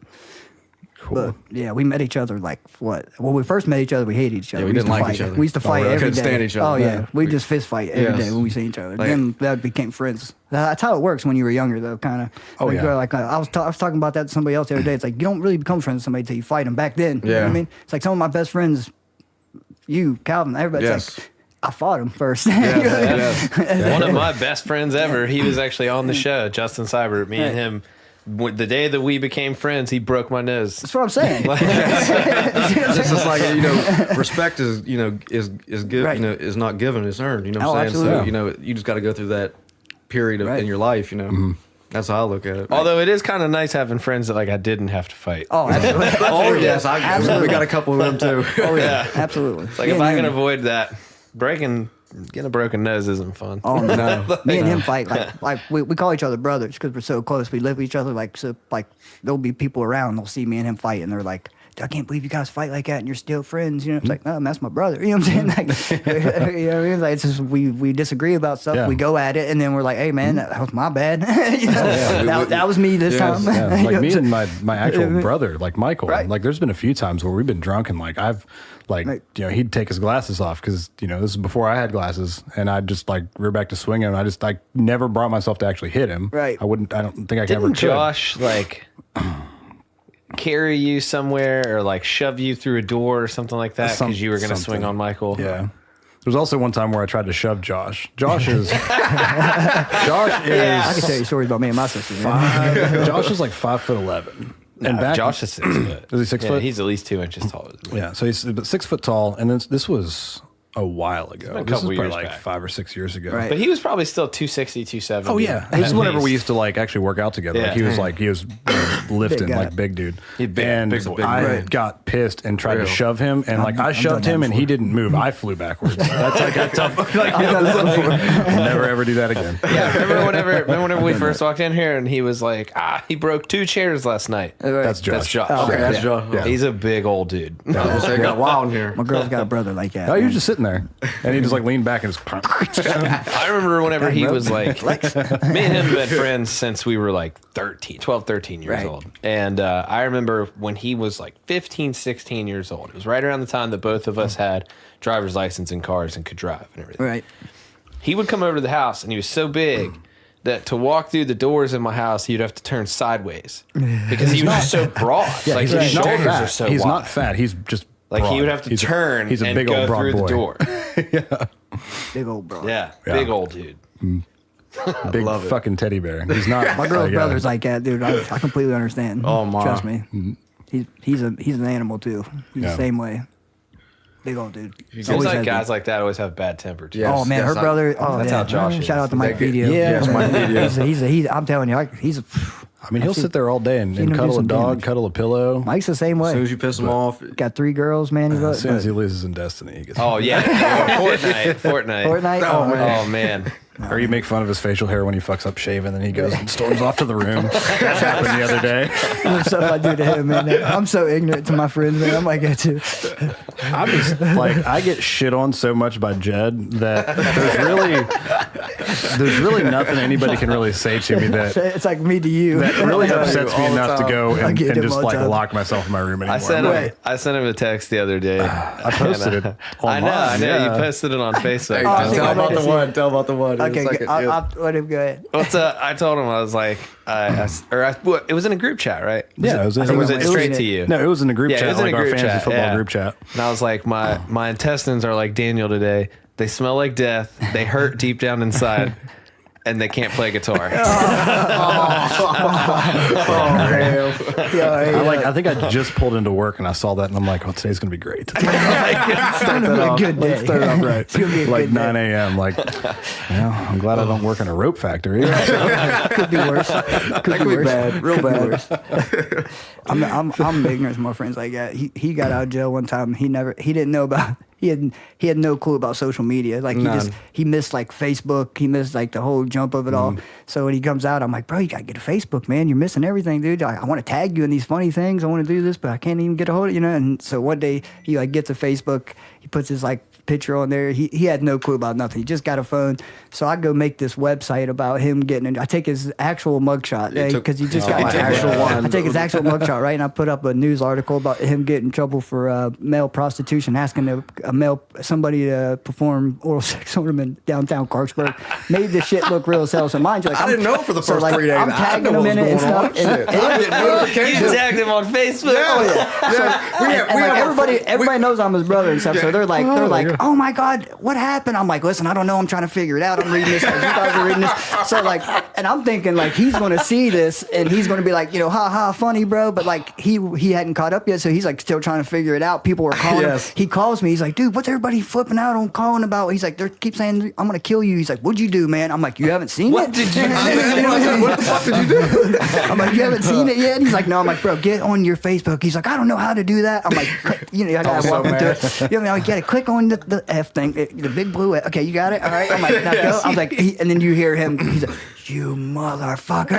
Cool. But yeah, we met each other like what? When we first met each other, we hated each other. Yeah, we used didn't to like fight. each other. We used to fight really? every Couldn't day. stand each other. Oh yeah, Yeah. we just fist fight every day Yes. when we see each other. Like- Then that became friends. That's how it works when you were younger, though. Kind of. Oh, yeah. I was talking about that to somebody else the other day. It's like you don't really become friends with somebody until you fight them. Back then, you know what I Yeah. mean, it's like some of my best friends, you, Calvin, everybody's Yes. like, I fought him first. One of my best friends ever. He was actually on the show, Justin Seibert. Me and him. The day that we became friends, he broke my nose. That's what I'm saying. It's just like, you know, respect is, you know, is good, Right. you know, is not given, it's earned. You know what Oh, I'm saying? absolutely. So, you know, you just got to go through that period of, Right. in your life, you know. That's how I look at it. Although it is kind of nice having friends that like I didn't have to fight. Oh, absolutely. Oh, yes, Absolutely. we got a couple of them too. Oh yeah, absolutely. It's like if I can avoid that, getting a broken nose isn't fun. Oh no. No. Me and him fight like we call each other brothers because we're so close. We live with each other like there'll be people around. They'll see me and him fight and they're like, I can't believe you guys fight like that and you're still friends. You know, it's like, no, that's my brother. You know what I'm saying? Like, you know what I mean? Like, it's just we disagree about stuff. Yeah. We go at it and then we're like, hey man, that was my bad. You know, that was me this Yes. time. Yeah, You know like what me I'm and saying? my actual brother, like Michael. Right. Like there's been a few times where we've been drunk and like I've like Right. you know he'd take his glasses off because you know this is before I had glasses and I'd just like rear back to swing him. And I just like never brought myself to actually hit him. Right. I don't think I ever Didn't could. Josh like carry you somewhere or like shove you through a door or something like that because you were going to swing something. on Michael? Yeah. There was also one time where I tried to shove Josh. Josh is Josh I is can tell you stories about me and my sister. Man. Josh is like 5'11". And No, back, Josh is 6 foot. Is he 6 Yeah, foot? he's at least 2 inches taller than me. Yeah, so he's about 6 foot tall, and this was a while ago. been a This was couple probably years like back. 5 or 6 years ago. Right. But he was probably still 260, 270. Oh yeah, at this is whenever we least. used to like actually work out together. Yeah. Like he was lifting Big guy. like big dude. He's big, and big boy. I Right. got pissed and tried to Real. shove him, and like I I'm shoved done him, that and he before. didn't move. I flew backwards. That's like a tough. Like, I've done that before. never ever do that again. Yeah, remember whenever we first walked in here and he was like, he broke 2 chairs last night. That's Josh. That's Josh. Oh, Okay, that's yeah. Josh. Yeah. He's a big old dude. It got wild in here. My girl's got a brother like that. Oh, you were man. just sitting there, and he just like leaned back and just. I remember whenever he bro. was like, me and him have been friends since we were like 12, 13 years Right. old. And I remember when he was like 15, 16 years old. It was right around the time that both of us had driver's license and cars and could drive and everything. Right. He would come over to the house and he was so big that to walk through the doors in my house, he'd have to turn sideways because he was just so broad. like his He's not shoulders fat. are so He's wide. not fat. He's just Like he broad. would have to He's turn He's a and big go old broad through boy. the door. Big old bro. Yeah, Yeah. big old dude. Big Love it. fucking teddy bear. He's not. My girl's yeah. brother's like that, dude. I completely understand. Oh, my. Trust me. He's an animal too. He's Yeah. the same way. Big old dude. Seems Always like has guys been. like that always have bad temper too. Yeah. Oh man, Yes, her brother. Oh, That's yeah. how Josh is. Shout out to Mike They get- Video. Yes, Mike Video. He's I'm telling you, he's a. I mean, he'll sit there all day and seen him do cuddle a some dog, damage. cuddle a pillow. Mike's the same As soon way. as you piss him off, Got 3 girls, man. As soon as he loses in Destiny, he gets. Oh yeah, Fortnite. Fortnite. Oh, Oh man. Or you make fun of his facial hair when he fucks up shaving, then he goes and storms off to the room. That happened the other day. The stuff I do to him, man. I'm so ignorant to my friends, man. I'm like that too. I'm just like I get shit on so much by Jed that there's really nothing anybody can really say to me that It's like me to you. really upsets me all the enough to time. go I and get him just all the like time. lock myself in my room anymore. I sent him a text the other day. I posted it. I know. Yeah. You posted it on Facebook. Hey, Oh, I think tell I about made the it one. Tell about the one. in a Okay, second, yeah. I'll let him go ahead. I told him I was like, it was in a group chat, right? Yeah, it was. Or was it it was straight in to it. you? No, it was in a group Yeah, it chat, was in like a our group fantasy chat, football yeah. group chat. And I was like, my intestines are like Daniel today. They smell like death. They hurt deep down inside, and they can't play guitar. I think I just pulled into work and I saw that and I'm like, oh, today's gonna be great. It's gonna be a good day. Let's start it off right. It's gonna be a Like good 9 day. a.m. Like, I'm glad I don't work in a rope factory. Could be worse. Could be worse. bad, real Could be bad. worse. I'm ignorant to my friends like that. He got out of jail one time. He didn't know about. He had no clue about social media. Like None. he missed like Facebook. He missed like the whole jump of it all. So when he comes out, I'm like, bro, you gotta get a Facebook, man. You're missing everything, dude. I want to tag you in these funny things. I want to do this, but I can't even get a hold of you know. And so one day he like gets a Facebook. He puts his like picture on there. He had no clue about nothing. He just got a phone. So I go make this website about him getting in. I take his actual mugshot because he just got my actual one. I take his actual mugshot, right? And I put up a news article about him getting in trouble for male prostitution, asking somebody to perform oral sex on him in downtown Clarksburg. Made this shit look real as hell. So mind you, like, I didn't know for the first 3 days. I'm tagging him in it and stuff. I didn't know. You tagged him on Facebook. Everybody knows I'm his brother and stuff. So they're like, oh my God, what happened? I'm like, listen, I don't know. I'm trying to figure it out. I'm reading this. You guys are reading this. So like, and I'm thinking like he's going to see this and he's going to be like, ha ha, funny, bro. But like he hadn't caught up yet, so he's like still trying to figure it out. People were calling him. He calls me. He's like, dude, what's everybody flipping out on calling about? He's like, they keep saying I'm going to kill you. He's like, what'd you do, man? I'm like, you haven't seen What it? did you do? What the fuck did you do? I'm like, you haven't seen it yet? And he's like, no. I'm like, bro, get on your Facebook. He's like, I don't know how to do that. I'm like, I gotta walk him through it. You gotta click on the F thing, the big blue F. Okay, you got it? All right. I'm like, now go. I was like, and then you hear him. He's like, you motherfucker.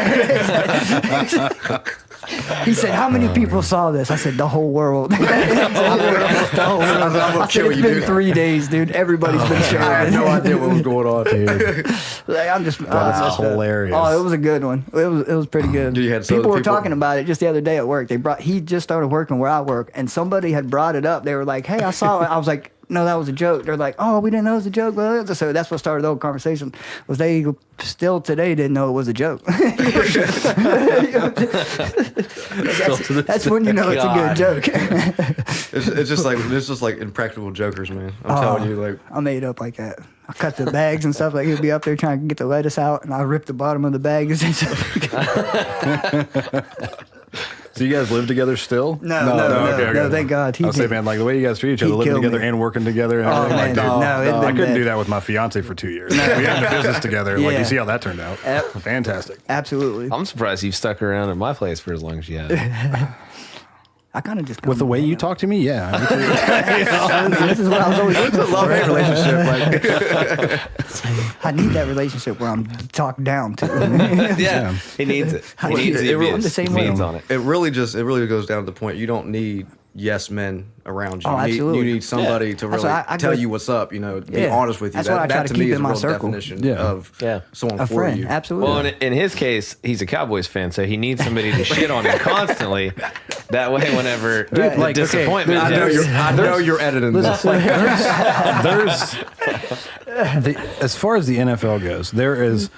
He said, how many people saw this? I said, the whole world. The whole world. I said, it's been 3 days, dude. Everybody's been sharing. I had no idea what was going on. Dude, Like, I'm just that's hilarious. Oh, it was a good one. It was pretty good. You had some people were people- talking about it just the other day at work. He just started working where I work, and somebody had brought it up. They were like, "Hey, I saw it." I was like, "No, that was a joke." They're like, "Oh, we didn't know it was a joke." Well, so that's what started the whole conversation. Was they still today didn't know it was a joke? That's when you know it's a good joke. It's just like impractical jokers, man. I'm telling you, like I made up like that. I cut the bags and stuff. Like he'd be up there trying to get the lettuce out, and I ripped the bottom of the bag. So you guys live together still? No, thank God. I'll say, man, like the way you guys treat each other, living killed together me. and working together. And Oh, everything, man, like, no, I couldn't do that with my fiance for 2 years. We had a business together. Like Yeah. you see how that turned out. Yep. Fantastic. Absolutely. I'm surprised you've stuck around at my place for as long as you have. I kind of just With the way you talk to me, yeah. This is what I was always looking it's a for. love-hate relationship. Like I need that relationship where I'm talked down to. Yeah, he needs it. He needs it the really- abuse. I'm the same He way. feeds on it. it really goes down to the point you don't need yes men around you. Oh, absolutely. You need somebody to That's really why I tell go- you what's up. Be Yeah. honest with you. That's what I try that to to me keep is in a my real circle. definition Yeah. of someone A for friend, you. absolutely. Well, in his case, he's a Cowboys fan, so he needs somebody to shit on him constantly. That way, whenever the like, okay, disappointment I know hits, I know you're editing this. There's as far as the NFL goes, there is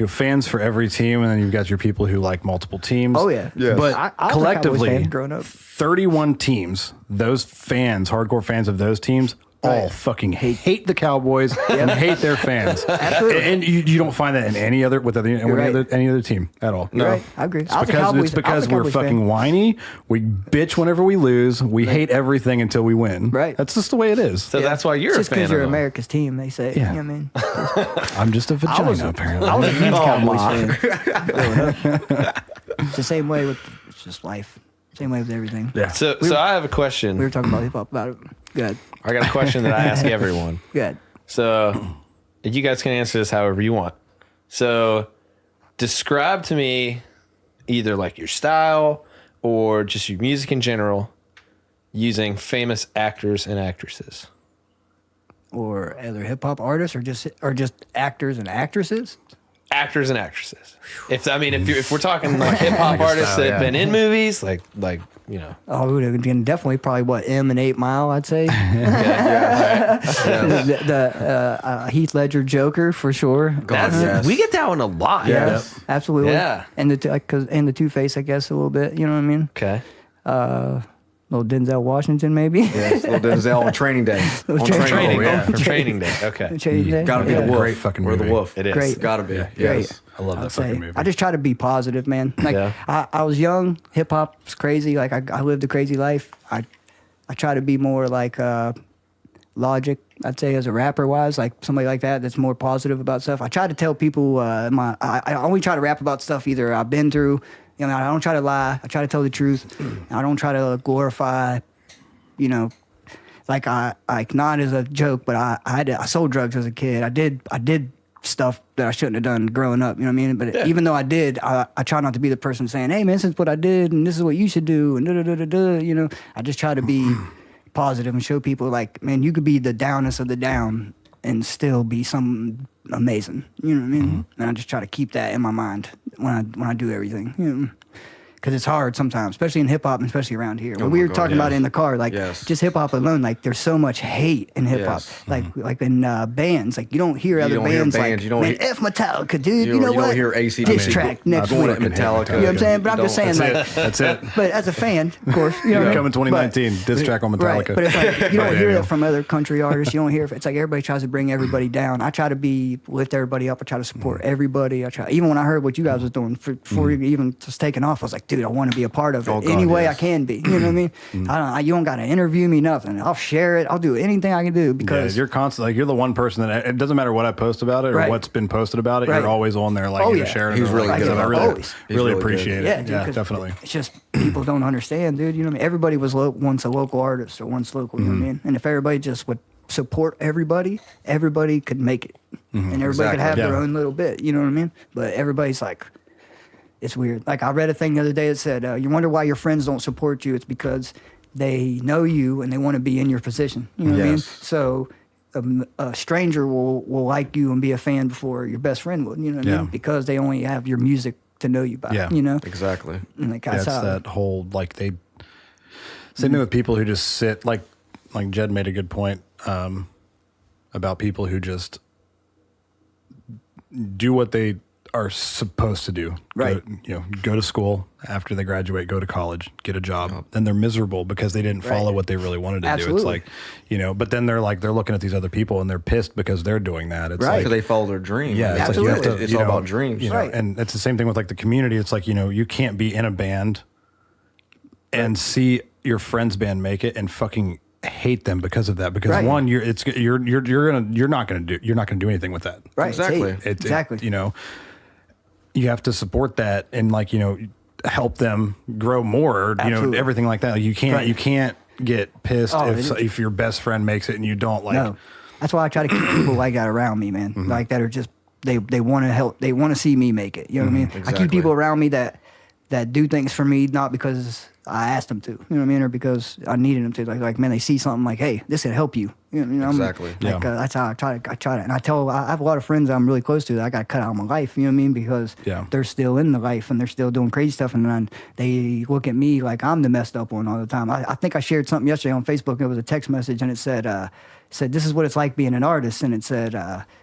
fans for every team, and then you've got your people who like multiple teams. Oh, yeah. Yeah. But I was a Cowboys collectively, fan growing up. 31 teams, those fans, hardcore fans of those teams, all fucking hate the Cowboys and hate their fans. Absolutely. And you don't find that in any other right. any other team at all. You're right. I agree. I was a Because Cowboys- it's I was because a we're Cowboys fucking fan. whiny. We bitch whenever we lose. We hate everything until we win. Right. That's just the way it is. so that's why you're It's just a fan because of you're him. America's team, they say. Yeah. You know what I mean? I'm just a vagina, apparently. I was a huge Cowboys fan growing up. It's the same way with it's just life. Same way with everything. Yeah. So I have a question. We were talking about hip hop about it. Good. I got a question that I ask everyone. Good. So you guys can answer this however you want. So describe to me either like your style or just your music in general using famous actors and actresses. Or other hip hop artists or just actors and actresses. Actors and actresses. If we're talking like hip hop artists style, that yeah. have been in movies, like Oh, we would have been definitely probably what M and 8 Mile, I'd say. the Heath Ledger Joker for sure. that's, we get that one a lot. Yes, absolutely. Yeah. And the Two-Face, I guess, a little bit. You know what I mean? Okay. Little Denzel Washington, maybe. Yes, little Denzel on Training Day. On Training Day. day. From training day. Okay. Training Day. Gotta be Yeah. the wolf. Great fucking We're the movie. wolf. It is. Great. Gotta be. Great. Yes. I love that I'd say. fucking movie. I just try to be positive, man. Like Yeah. I was young, hip hop's crazy. Like I lived a crazy life. I try to be more like Logic, I'd say, as a rapper wise, like somebody like that's more positive about stuff. I try to tell people I only try to rap about stuff either I've been through. You know, I don't try to lie. I try to tell the truth. I don't try to glorify, like not as a joke, but I sold drugs as a kid. I did stuff that I shouldn't have done growing up. You know what I mean? But even though I did, I try not to be the person saying, "Hey man, this is what I did, and this is what you should do," and da da da da da. You know, I just try to be positive and show people like, man, you could be the downest of the down and still be something amazing. You know what I mean? And I just try to keep that in my mind when I do everything. You know? Because it's hard sometimes, especially in hip hop, and especially around here. When we were talking about it in the car, like just hip hop alone, like there's so much hate in hip hop. Like in bands, like you don't hear other bands like, man, F Metallica, dude. You know what? You don't hear AC diss track next week. Metallica. You know what I'm saying? But I'm just saying, like, That's it. but as a fan, of course, you know what I mean? Coming 2019, diss track on Metallica. Right, but it's like you don't hear that from other country artists. You don't hear it's like everybody tries to bring everybody down. I try to lift everybody up. I try to support everybody. I try, even when I heard what you guys was doing before you even just taking off, I was like, dude, I want to be a part of it any way I can be. You know what I mean? You don't got to interview me, nothing. I'll share it. I'll do anything I can do because you're constantly like, you're the one person that it doesn't matter what I post about it or what's been posted about it. You're always on there, like either sharing it. He's really good. I Really really appreciate it. Yeah, definitely. It's just people don't understand, dude. You know what I mean? Everybody was once a local artist or once local. You know what I mean? And if everybody just would support everybody could make it, and everybody could have their own little bit. You know what I mean? But everybody's like, it's weird. Like I read a thing the other day that said, you wonder why your friends don't support you. It's because they know you and they want to be in your position. You know what I mean? So a stranger will like you and be a fan before your best friend would. You know what I mean? Because they only have your music to know you by. Yeah. You know? Exactly. And like, That's that whole, like they, same thing with people who just sit, like Jed made a good point about people who just do what they are supposed to do. Right. Go to school after they graduate, go to college, get a job. Then they're miserable because they didn't follow what they really wanted to do. It's like, but then they're looking at these other people and they're pissed because they're doing that. It's Right. like, Because they follow their dream. yeah, it's like you have to, It's all about dreams. And it's the same thing with like the community. It's like, you can't be in a band and see your friend's band make it and fucking hate them because of that. Because one, you're not gonna do anything with that. Right. Exactly. Exactly. You have to support that and help them grow more. Absolutely. Everything like that. You can't get pissed if your best friend makes it and you don't like. No. That's why I try to keep people like that around me, man. Like that are just they want to help. They want to see me make it. You know what I mean? Exactly. I keep people around me that do things for me not because I asked them to. You know what I mean? Or because I needed them to. Like man, they see something like, hey, this could help you. You know Exactly. That's how I try to. And I have a lot of friends I'm really close to that I got to cut out of my life. You know what I mean? Because they're still in the life and they're still doing crazy stuff. And then they look at me like I'm the messed up one all the time. I think I shared something yesterday on Facebook. It was a text message and it said, this is what it's like being an artist. And it said,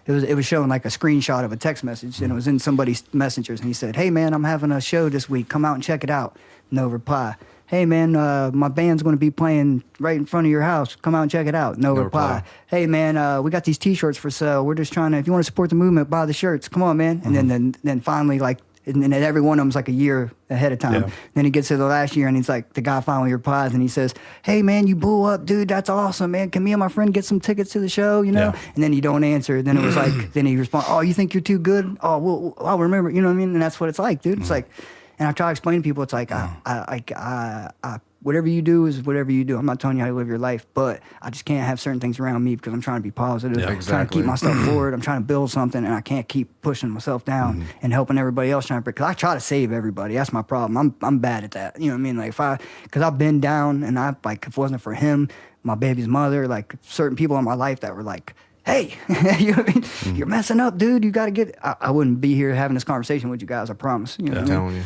it was showing like a screenshot of a text message and it was in somebody's messengers. And he said, hey man, I'm having a show this week. Come out and check it out. No reply. Hey man, my band's going to be playing right in front of your house. Come out and check it out. No reply. Hey man, we got these T-shirts for sale. We're just trying to. If you want to support the movement, buy the shirts. Come on, man. And then finally, and then every one of them's like a year ahead of time. Yeah. Then he gets to the last year, and he's like, the guy finally replies, and he says, "Hey man, you blew up, dude. That's awesome, man. Can me and my friend get some tickets to the show? You know?" Yeah. And then you don't answer. Then it was like, then he responds, "Oh, you think you're too good? Oh, well, I'll remember." You know what I mean? And that's what it's like, dude. It's like. And I try to explain to people, it's like, whatever you do is whatever you do. I'm not telling you how to live your life, but I just can't have certain things around me because I'm trying to be positive. Yeah, I'm trying to keep myself forward. I'm trying to build something, and I can't keep pushing myself down and helping everybody else trying to. Because I try to save everybody. That's my problem. I'm bad at that. You know what I mean? Like because I've been down, and if it wasn't for him, my baby's mother, like certain people in my life that were like, hey, you know what I mean? You're messing up, dude. You got to get. I wouldn't be here having this conversation with you guys. I promise. You know I'm telling you.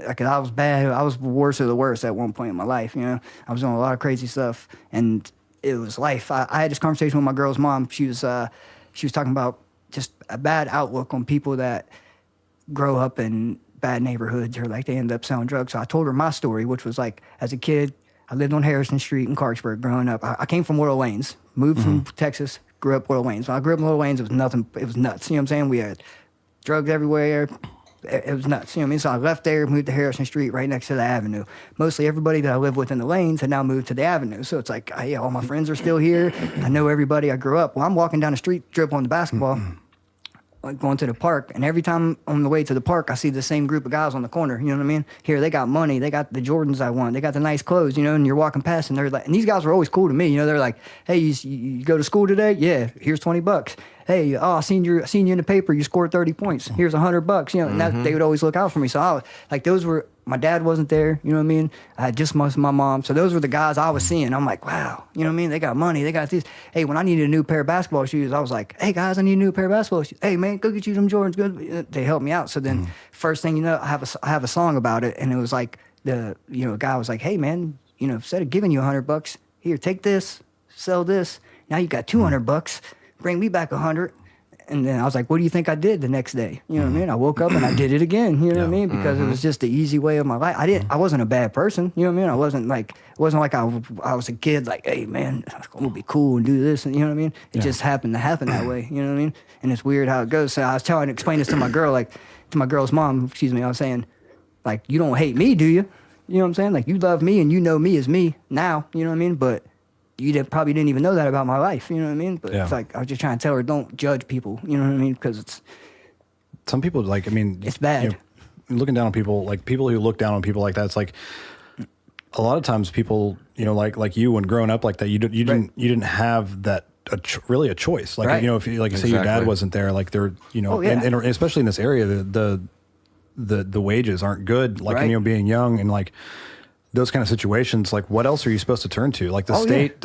Because I was bad. I was the worst of the worst at one point in my life. You know, I was doing a lot of crazy stuff, and it was life. I had this conversation with my girl's mom. She was talking about just a bad outlook on people that grow up in bad neighborhoods or like they end up selling drugs. So I told her my story, which was like as a kid, I lived on Harrison Street in Clarksburg growing up. I came from Willow Lanes, moved from Texas. Grew up Willow Lanes. When I grew up in Willow Lanes, it was nothing. It was nuts. You know what I'm saying? We had drugs everywhere. It was nuts. You know what I mean? So I left there, moved to Harrison Street, right next to the Avenue. Mostly everybody that I lived with in the lanes had now moved to the Avenue. So it's like, all my friends are still here. I know everybody. I grew up. Well, I'm walking down the street, dribbling the basketball, like going to the park. And every time on the way to the park, I see the same group of guys on the corner. You know what I mean? Here, they got money. They got the Jordans I want. They got the nice clothes, you know, and you're walking past and they're like, and these guys were always cool to me. You know, they're like, hey, you go to school today? Yeah, here's $20. Hey, I seen you in the paper. You scored 30 points. Here's $100. You know, and that, they would always look out for me. So I was like, those were my dad wasn't there. You know what I mean? I had just my mom. So those were the guys I was seeing. I'm like, wow. You know what I mean? They got money. They got these. Hey, when I needed a new pair of basketball shoes, I was like, hey guys, I need a new pair of basketball shoes. Hey man, go get you some Jordans. Good. They helped me out. So then first thing you know, I have a song about it, and it was like a guy was like, hey man, instead of giving you $100, here, take this, sell this. Now you got $200. Bring me back 100. And then I was like, what do you think I did the next day? You know what I mean? I woke up and I did it again. You know what I mean? Because it was just the easy way of my life. I wasn't a bad person. You know what I mean? It wasn't like I was a kid like, hey man, I'm gonna be cool and do this. And you know what I mean? It just happened to happen that way. You know what I mean? And it's weird how it goes. So I was trying to explain this to my girl, like to my girl's mom, I was saying, like, you don't hate me, do you? You know what I'm saying? Like, you love me and you know me as me now. You know what I mean? But probably didn't even know that about my life, you know what I mean? But it's like, I was just trying to tell her, don't judge people, you know what I mean? Because it's... Some people, like, I mean... It's bad. Looking down on people, like, people who look down on people like that, it's like, a lot of times people, like you, when growing up like that, you didn't have that, really a choice. Like, if you, like, say your dad wasn't there, like, they're, and especially in this area, the wages aren't good, like, being young and, like... Those kind of situations, like, what else are you supposed to turn to? Like, the state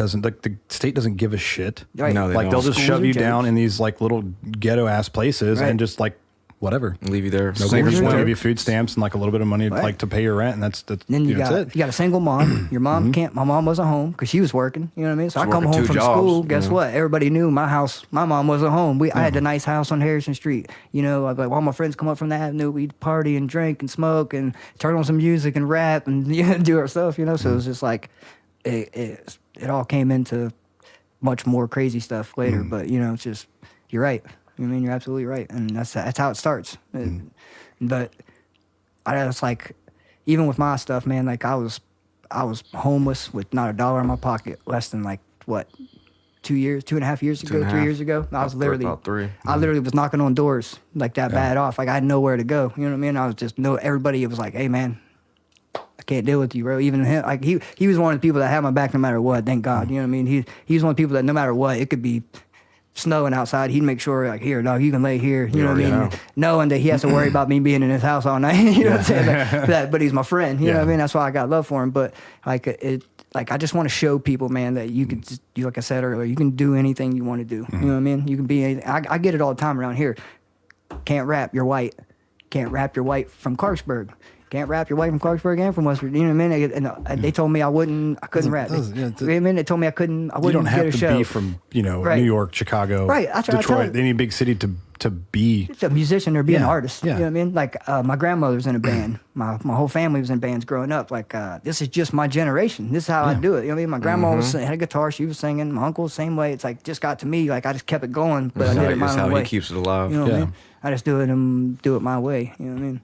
doesn't give a shit. Right. No, they'll just Schools shove you are down in these like little ghetto ass places and just like whatever. Leave you there. No, Sink or just swim. give you food stamps and like a little bit of money like to pay your rent, and that's then you that's got it. you got a single mom. Your mom can't. My mom wasn't home because she was working. You know what I mean? So I come working home 2 from jobs, school. Guess what? Everybody knew my house. My mom wasn't home. I had the nice house on Harrison Street. Like all my friends come up from the avenue. We'd party and drink and smoke and turn on some music and rap and do our stuff. So it was just like it all came into much more crazy stuff later. But it's just you're right. I mean, you're absolutely right, and that's how it starts. But I was like, even with my stuff, man, like I was homeless with not $1 in my pocket, less than like what, 2.5 years ago, 3 years ago. I was literally about 3. I literally was knocking on doors like that bad off. Like I had nowhere to go. You know what I mean? I was just everybody was like, hey man, I can't deal with you, bro. Even him, like he was one of the people that had my back no matter what. Thank God. You know what I mean? He was one of the people that no matter what, it could be snowing outside, he'd make sure, like, here, dog, you can lay here. You know what I mean? Knowing that he has to worry about me being in his house all night. You know what I'm saying? But he's my friend. You know what I mean? That's why I got love for him. But like I just want to show people, man, that you could, like I said earlier, you can do anything you want to do. You know what I mean? You can be anything. I get it all the time around here. Can't rap, you're white. Can't rap, you're white from Clarksburg. Can't rap, you're white from Clarksburg and from West Virginia. You know what I mean? And they told me I couldn't rap. You know what I mean? They told me I wouldn't You don't get have a to show. be from New York, Chicago, Detroit, any big city to be a musician or be an artist. Yeah. You know what I mean? Like my grandmother was in a band. My whole family was in bands growing up. Like this is just my generation. This is how I do it. You know what I mean? My grandma had a guitar. She was singing. My uncle, same way. It's like just got to me. Like I just kept it going, but I did it my own way. He keeps it alive. You know what I mean? I just do it my way. You know what I mean?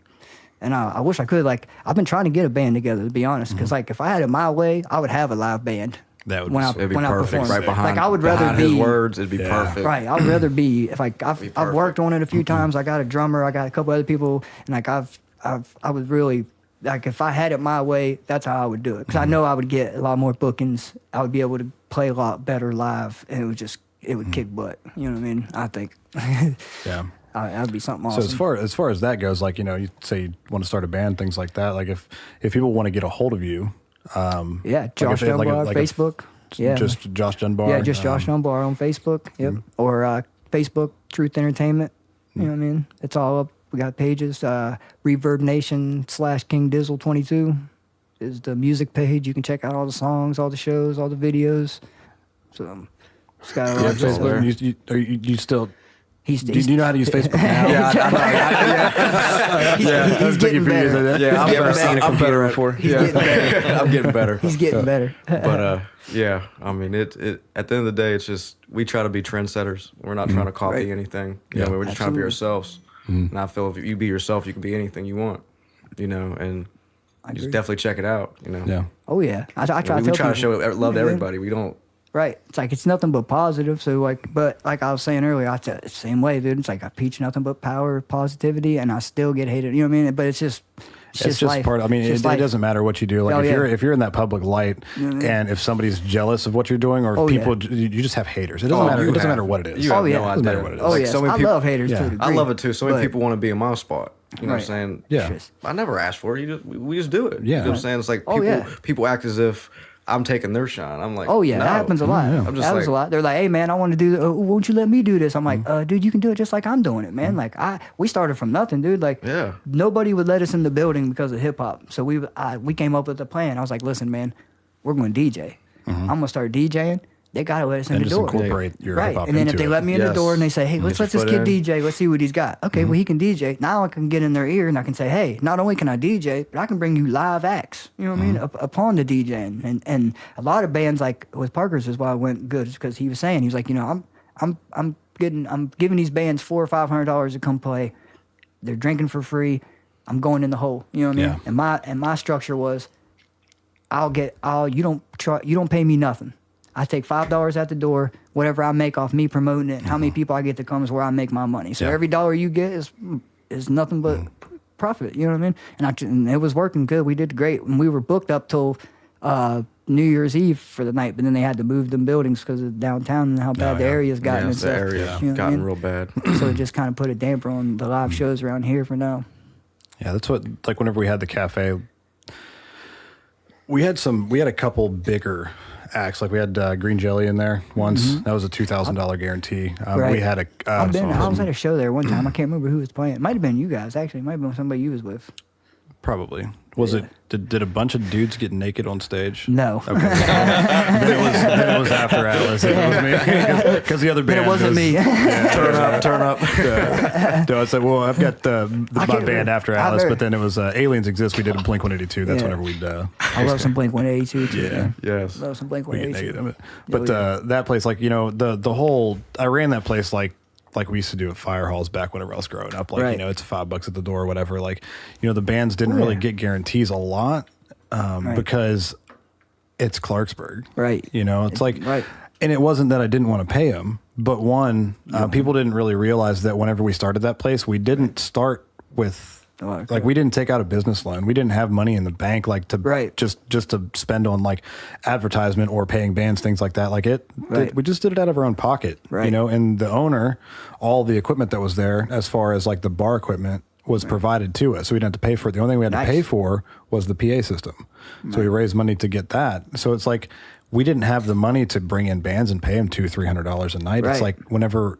And I wish I could. Like I've been trying to get a band together, to be honest. Because like if I had it my way, I would have a live band. That would it'd be perfect. Right behind, like I would rather behind be his words. It'd be perfect. Right. I'd rather be if I've worked on it a few times. I got a drummer. I got a couple other people, and like I would really like if I had it my way. That's how I would do it because I know I would get a lot more bookings. I would be able to play a lot better live, and it would kick butt. You know what I mean? I think. Yeah. That'd be something awesome. So as far as that goes, like you say you want to start a band, things like that. Like if people want to get a hold of you, Josh Dunbar, Facebook. Just Josh Dunbar. Yeah, just Josh Dunbar on Facebook. Yep. Or Facebook Truth Entertainment. You know what I mean? It's all up. We got pages. Reverb Nation /King Dizzle 22 is the music page. You can check out all the songs, all the shows, all the videos. So it's got a lot of stuff there. You still. Do you know how to use Facebook now? He's getting better. Yeah, I've never seen a computer before. He's getting better. I'm getting better. He's getting better. But yeah, I mean, it at the end of the day, it's just we try to be trendsetters. We're not trying to copy anything. You know, we're just trying to be ourselves. And I feel if you be yourself, you can be anything you want. You know, and you just definitely check it out. You know. Yeah. Oh yeah, I try. We try to people. show love to everybody. We don't. Right. It's like, it's nothing but positive. So like, but like I was saying earlier, I tell the same way, dude. It's like I preach nothing but power, positivity, and I still get hated. You know what I mean? But it's just It's It's just life. part. I mean, It's it just life. doesn't matter what you do. Like Oh, yeah. if you're in that public light, and if somebody's jealous of what you're doing, or if Oh, yeah. people, you just have haters. It doesn't Oh, matter. you It doesn't have- matter what it is. You Oh, have yeah. no Doesn't matter idea. what it is. Oh Like, yes, so many I people, love haters Yeah. to a degree. I love it too. So many But- people want to be in my spot. You know what I'm Right. saying? Yeah. Just- I never asked for it. We just do it. Yeah. You know what I'm saying? It's like Oh, people, yeah. people act as if I'm taking their shine. I'm like, Oh yeah, no. that happens a lot. Yeah. I'm That just happens a like- lot. They're like, "Hey man, I want to do. Won't you let me do this?" I'm like, "Dude, you can do it just like I'm doing it, man." Like we started from nothing, dude. Like, Yeah. nobody would let us in the building because of hip hop. So we came up with a plan. I was like, "Listen, man, we're going to DJ. I'm gonna start DJing. They gotta let us in And the just door, incorporate your right? hip hop And then if into they it. let me in the Yes. door and they say, "Hey, let's Get let your this foot kid in. DJ. Let's see what he's got." Okay, well he can DJ. Now I can get in their ear and I can say, "Hey, not only can I DJ, but I can bring you live acts." You know what I mean? Upon the DJing, and a lot of bands like with Parker's is why it went good, because he was saying, he was like, I'm giving these bands $400 or $500 to come play. They're drinking for free. I'm going in the hole. You know what I mean? Yeah. And my structure was, you don't pay me nothing. I take $5 at the door. Whatever I make off me promoting it, how many people I get to come is where I make my money. So Yeah. every dollar you get is nothing but profit. You know what I mean? And it was working good. We did great, and we were booked up till New Year's Eve for the night. But then they had to move them buildings because of downtown and how bad the yeah. area's gotten. Yeah, and the stuff. area You know what I gotten mean? real bad. So it just kind of put a damper on the live shows around here for now. Yeah, that's what, like whenever we had the cafe, we had a couple bigger acts. Like we had Green Jelly in there once. That was a $2,000 guarantee. Right. We had I was at a show there one time. I can't remember who was playing. It might have been you guys, actually. It might have been somebody you was with. probably. Was it, did a bunch of dudes get naked on stage? No. Okay. then it was after Atlas. If it was me. Because the other band Then it wasn't me. Turn up. No, I said, well, I've got my can't band remember. after I Atlas, very- but then it was Aliens Exist. We did a Blink 182. That's Yeah. whenever we'd I love some Blink 182 too. Yeah. man. Yes. Love some Blink we get 182. naked of it. But yeah. that place, like, the whole, I ran that place like we used to do at fire halls back whenever I was growing up. Like, Right. it's $5 at the door or whatever. Like, the bands didn't really get guarantees a lot because it's Clarksburg. Right. It's like, Right. and it wasn't that I didn't want to pay them, but one, people didn't really realize that whenever we started that place, we didn't start with, Oh, okay. like, we didn't take out a business loan. We didn't have money in the bank, like, to Right. just to spend on like advertisement or paying bands, things like that. Like Right. we just did it out of our own pocket, Right. and the owner, all the equipment that was there, as far as like the bar equipment, was provided to us. So we didn't have to pay for it. The only thing we had Nice. to pay for was the PA system. So we raised money to get that. So it's like, we didn't have the money to bring in bands and pay them $200-$300 a night. Right. It's like whenever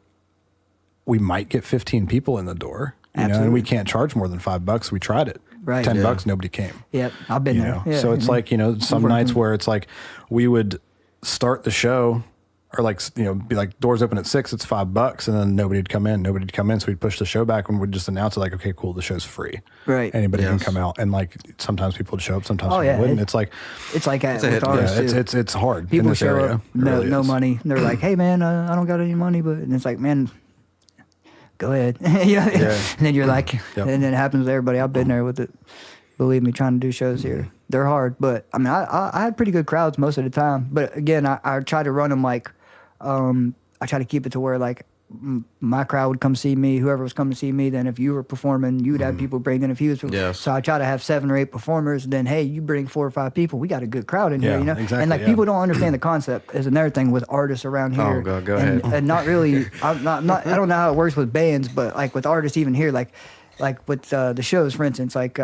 we might get 15 people in the door, and Absolutely. we can't charge more than $5. We tried it. Right. $10, nobody came. Yep. I've been there. Yeah, So it's yeah. like, some nights where it's like we would start the show, or like, be like, doors open at 6, it's $5, and then nobody'd come in. So we'd push the show back, and we'd just announce it like, okay, cool, the show's free. Right. Anybody can Yes. come out. And like, sometimes people would show up, sometimes Oh, people yeah. wouldn't. It's like, It's like a with hit. artists yeah, too. it's hard in People this show area. up, It really no is. money. And they're like, "Hey man, I don't got any money," but and it's like, man, go ahead. yeah. And then you're like, Yep. and then it happens to everybody. I've been there with it. Believe me, trying to do shows here, they're hard. But I mean, I had pretty good crowds most of the time. But again, I try to run them like, I try to keep it to where like my crowd would come see me, whoever was coming to see me. Then if you were performing, you would have people bring in. If he was, Yes. so I try to have 7 or 8 performers. Then hey, you bring 4 or 5 people. We got a good crowd in Yeah, here, exactly, And like yeah. people don't understand the concept. Is another thing with artists around here. Oh, God, go and, ahead. And not really. I'm not. I don't know how it works with bands, but like with artists even here, like with the shows, for instance, like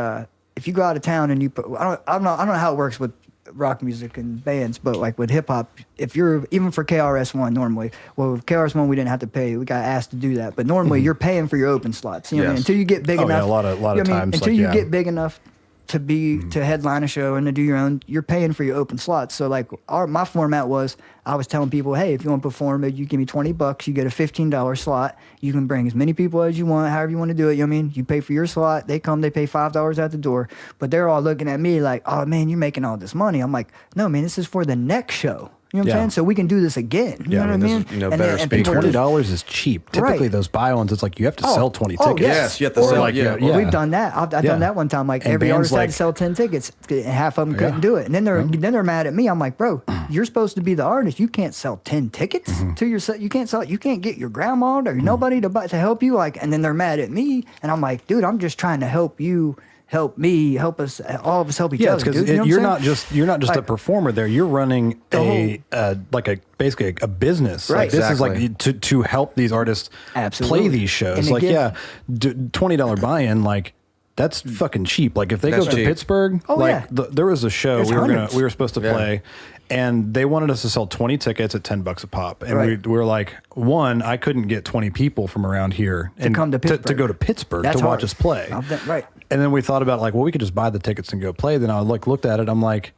if you go out of town and you put, I don't know how it works with rock music and bands, but like with hip hop, if you're even for KRS One normally, well with KRS One we didn't have to pay, we got asked to do that, but normally you're paying for your open slots. You know what I mean? Yes. Until you get big Oh, yeah, enough. a lot of you know what I mean? times, Until like, you yeah. get big enough to be to headline a show and to do your own, you're paying for your open slots. So like my format was, I was telling people, hey, if you want to perform, you give me $20, you get a $15 slot. You can bring as many people as you want, however you want to do it. You know what I mean? You pay for your slot, they come, they pay $5 at the door, but they're all looking at me like, oh man, you're making all this money. I'm like, no man, this is for the next show. You know what I'm Yeah. saying? So we can do this again. You Yeah, know I what mean, I this mean? is, And better then- and speak people for just- $20 is cheap. Typically, Right. those buy-ons, it's like you have to Oh. sell 20 Oh, tickets. Yes, you have to Or sell. like, yeah. yeah. We've done that. I've Yeah. done that one time. Like And every bands artist had like- to sell 10 tickets, and half of them couldn't Yeah. do it. And then they're mad at me. I'm like, bro, you're supposed to be the artist. You can't sell 10 tickets to yourself. You can't get your grandma or nobody to help you. Like, and then they're mad at me. And I'm like, dude, I'm just trying to help you help me, help us, all of us help each Yeah, other. it's because dude. You know what you're I'm not just a Like- performer there. You're running basically a business. Right. Like this Exactly. is like to help these artists Absolutely. play these shows. And it Like gives- $20 buy-in. Like that's fucking cheap. Like if they That's go to cheap. Pittsburgh, Oh, like yeah. there was a show There's hundreds. we were supposed to Yeah. play. And they wanted us to sell 20 tickets at $10 a pop. And Right. we were like, one, I couldn't get 20 people from around here and come to to Pittsburgh. go to Pittsburgh That's to watch hard. us play. Right. And then we thought about like, well, we could just buy the tickets and go play. Then I looked at it. I'm like,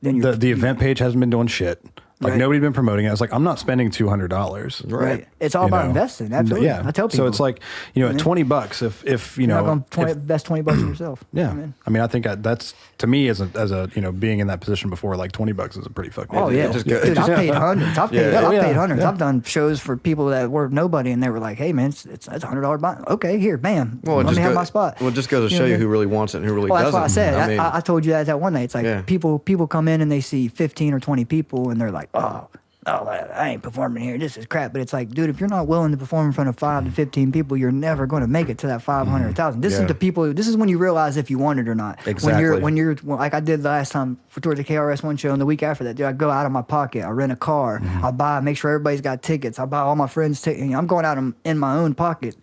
Then you're the event page hasn't been doing shit. Like Right. nobody's been promoting it. I was like, I'm not spending $200. Right. It's all You about know? investing. Absolutely. Yeah. I tell people. So it's like, at $20, if you you're know, not going to invest $20 in yourself. yeah. I mean, I mean, I think that's to me as a being in that position before, like $20 is a pretty fucking. oh, yeah. just Dude, I've paid hundreds. I've paid, Yeah. I've Yeah. paid hundreds. Yeah. I've done shows for people that were nobody, and they were like, hey, man, it's $100 buy. Okay, here, bam. Well, Let me have my spot. Well, it just goes to You know show what I you mean? who really wants it and who really Well, that's doesn't. what I said. mean, I told you that one night. It's like Yeah. people come in and they see 15 or 20 people, and they're like, oh, I ain't performing here. This is crap. But it's like, dude, if you're not willing to perform in front of 5 to 15 people, you're never going to make it to that 500, 1,000. This Yeah. is the people. This is when you realize if you want it or not. Exactly. When you're like I did the last time towards the KRS One show, and the week after that, dude, I go out of my pocket. I rent a car. I make sure everybody's got tickets. I buy all my friends tickets. I'm going out in my own pocket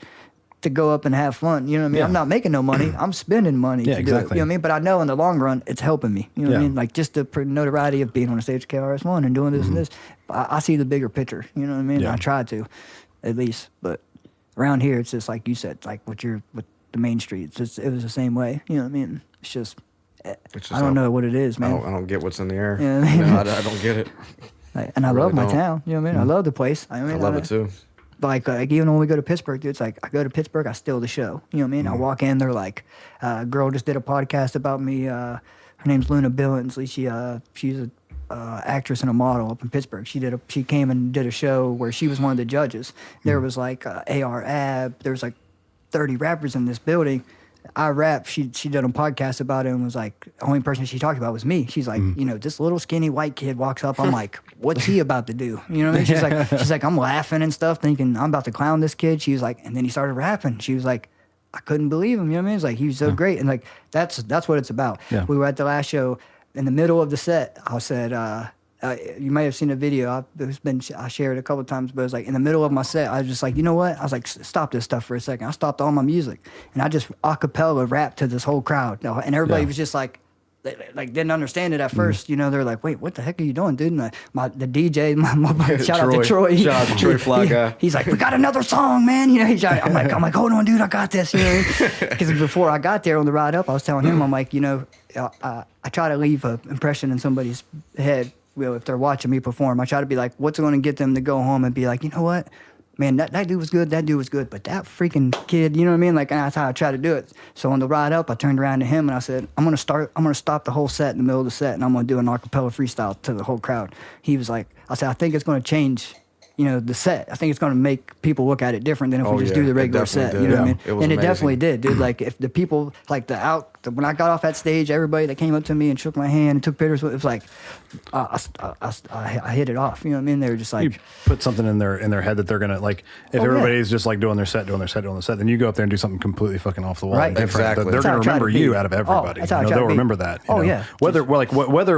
to go up and have fun. You know what I mean? Yeah. I'm not making no money. I'm spending money Yeah, to do it. exactly. You know what I mean? But I know in the long run, it's helping me. You know what I Yeah. mean? Like just the notoriety of being on the stage of KRS One and doing this and this. I see the bigger picture. You know what I mean? Yeah. I try to, at least. But around here, it's just like you said, like with the main streets. It was the same way. You know what I mean? It's just just I don't know what it is, I man. don't get what's in the air. Yeah. No, I don't get it. And I really love my don't. town. You know what I mean? I love the place. I mean, I love it too. Like even when we go to Pittsburgh, dude, it's like I go to Pittsburgh, I steal the show. You know what I mean? I walk in, they're like, a girl just did a podcast about me. Her name's Luna Billingsley. She's a actress and a model up in Pittsburgh. She came and did a show where she was one of the judges. There was like AR Ab. There was like 30 rappers in this building. I rap. She did a podcast about it and was like, the only person she talked about was me. She's like, this little skinny white kid walks up. I'm like, what's he about to do? You know what I mean? She's like, I'm laughing and stuff, thinking I'm about to clown this kid. She was like, and then he started rapping. She was like, I couldn't believe him. You know what I mean? It's like he was so great, and like that's what it's about. Yeah. We were at the last show. In the middle of the set, I said, you may have seen a video. I shared it a couple of times, but it was like in the middle of my set, I was just like, you know what? I was like, stop this stuff for a second. I stopped all my music, and I just a cappella rapped to this whole crowd, and everybody Yeah. was just like didn't understand it at first. You know, they're like, wait, what the heck are you doing, dude? And the DJ, my buddy, shout out to Troy. Shout out to Troy Fly Guy. He's like, we got another song, man. You know, I'm like, hold on, dude, I got this. You know, because before I got there on the ride up, I was telling him, I'm like, I try to leave an impression in somebody's head. If they're watching me perform, I try to be like, what's going to get them to go home and be like, you know what? Man, that dude was good. That dude was good. But that freaking kid, you know what I mean? Like, and that's how I try to do it. So on the ride up, I turned around to him and I said, I'm gonna stop the whole set in the middle of the set, and I'm gonna do an acapella freestyle to the whole crowd. He was like, I said, I think it's gonna change, the set. I think it's gonna make people look at it different than if we just do the it regular definitely set. did. You know what I Yeah. mean? It was And it amazing. definitely did, dude. Like if the people, like when I got off that stage, everybody that came up to me and shook my hand and took pictures, it was like, I hit it off. You know what I mean? They were just You like, put something in their head that they're gonna like. If Oh, yeah. everybody's just like doing their set, then you go up there and do something completely fucking off the wall. Right. and different, Exactly. They're That's how gonna I try to remember be. you out of everybody. that's how I try to they'll be. remember that. Oh, know? yeah. Whether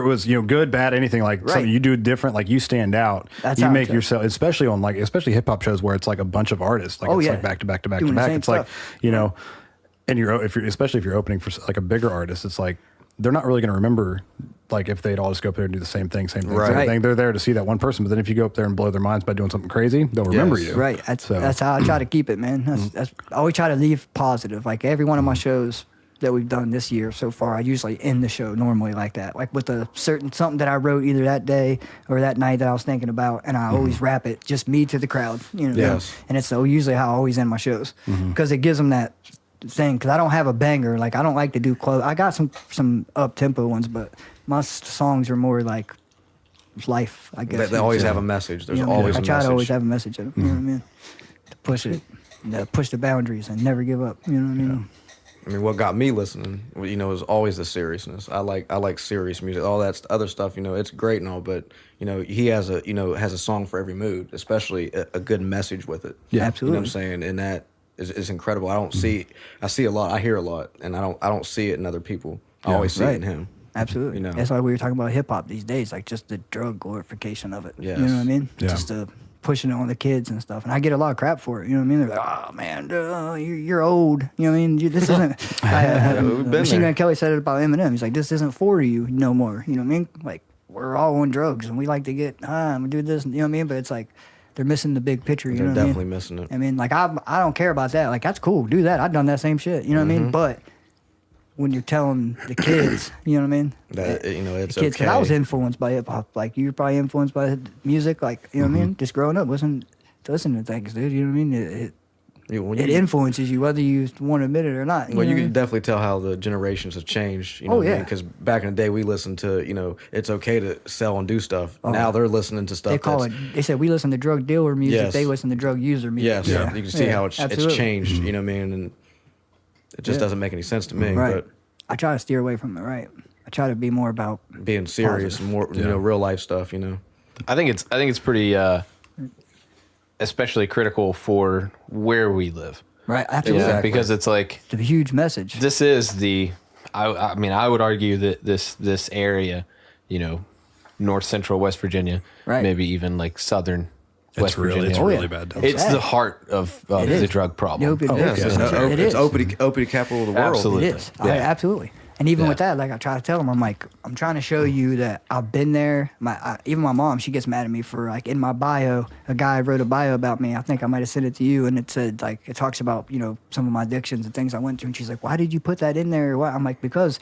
it was good, bad, anything like Right. something you do different, like you stand out. That's you how I make try. yourself, especially hip hop shows where it's like a bunch of artists. Like Oh, it's yeah. like back to back to back Doing to the back. same It's like stuff. and especially if you're opening for like a bigger artist, it's like they're not really going to remember like if they'd all just go up there and do the same thing, Right. They're there to see that one person. But then if you go up there and blow their minds by doing something crazy, they'll remember Yes. you. right. That's how I try to keep it, man. I always try to leave positive. Like every one of my shows that we've done this year so far, I usually end the show normally like that, like with a certain something that I wrote either that day or that night that I was thinking about, and I always rap it, just me to the crowd, Yes. And it's so usually how I always end my shows because it gives them that thing. Because I don't have a banger, like I don't like to do close. I got some up tempo ones, but my songs are more like life, I guess. They always have a message. There's You know what I mean? always I a try message. to always have a message in them. You know what I mean? To push it, push the boundaries, and never give up. You know what I mean? I mean, what got me listening, is always the seriousness. I like serious music. All that other stuff, it's great and all, but he has a song for every mood, especially a good message with it. Yeah. Absolutely. You know what I'm saying? And is incredible. I see a lot, I hear a lot, and I don't see it in other people. I always see it in him. Absolutely. You know? That's why we were talking about hip hop these days, like just the drug glorification of it. Yes. You know what I mean? Yeah. Just pushing it on the kids and stuff. And I get a lot of crap for it. You know what I mean? They're like, oh man, you're old. You know what I mean? This isn't. We've been Machine there. Gun Kelly said it about Eminem. He's like, this isn't for you no more. You know what I mean? Like, we're all on drugs and we like to get high and we do this. You know what I mean? But it's like, they're missing the big picture. You They're know what I mean? definitely missing it. I mean, like, I don't care about that. Like, that's cool. Do that. I've done that same shit. You know what I mean? But when you're telling the kids, you know what I mean? That, you know, it's The kids, 'cause okay. I was influenced by hip hop. Like, you were probably influenced by music. Like, you know what I mean? Just growing up, listening to things, dude. You know what I mean? It influences you whether you want to admit it or not. Well, know you what I can mean? definitely tell how the generations have changed. You know Oh, what I mean? yeah. Because back in the day, we listened to, you know, it's okay to sell and do stuff. Now they're listening to stuff. They call that's, it. They said we listen to drug dealer music. Yes. They listen to drug user music. Yes, you can see how it's absolutely. changed. You know what I mean? And it just doesn't make any sense to me. Right. I try to steer away from it. Right. I try to be more about. But being serious, and more, you know, real life stuff. You know. I think it's pretty, especially critical for where we live. Right. Absolutely. Yeah, because it's like It's a huge message. this is the. I mean, I would argue that this area, you know, north central West Virginia, Right. maybe even like southern West Virginia. It's Oh, yeah. really bad. down It's south. the heart of It the is. drug problem. The opiate Yes, addiction. It it's is. opiate capital of the world. Absolutely. It is. Yeah. Absolutely. And even Yeah. with that, like I try to tell them, I'm like, I'm trying to show you that I've been there. Even my mom, she gets mad at me for like in my bio, a guy wrote a bio about me. I think I might have sent it to you, and it said like it talks about some of my addictions and things I went through. And she's like, why did you put that in there? Why? I'm like, because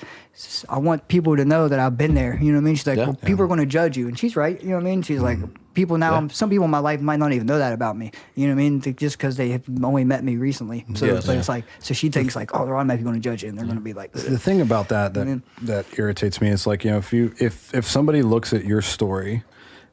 I want people to know that I've been there. You know what I mean? She's like, Yeah. well, people are going to judge you, and she's right. You know what I mean? She's like, people now, some people in my life might not even know that about me. You know what I mean? Just because they have only met me recently. So, Yes. but it's like, so she thinks like, oh, they're automatically going to judge you, and they're going to be like, The thing about that that irritates me is like, if somebody looks at your story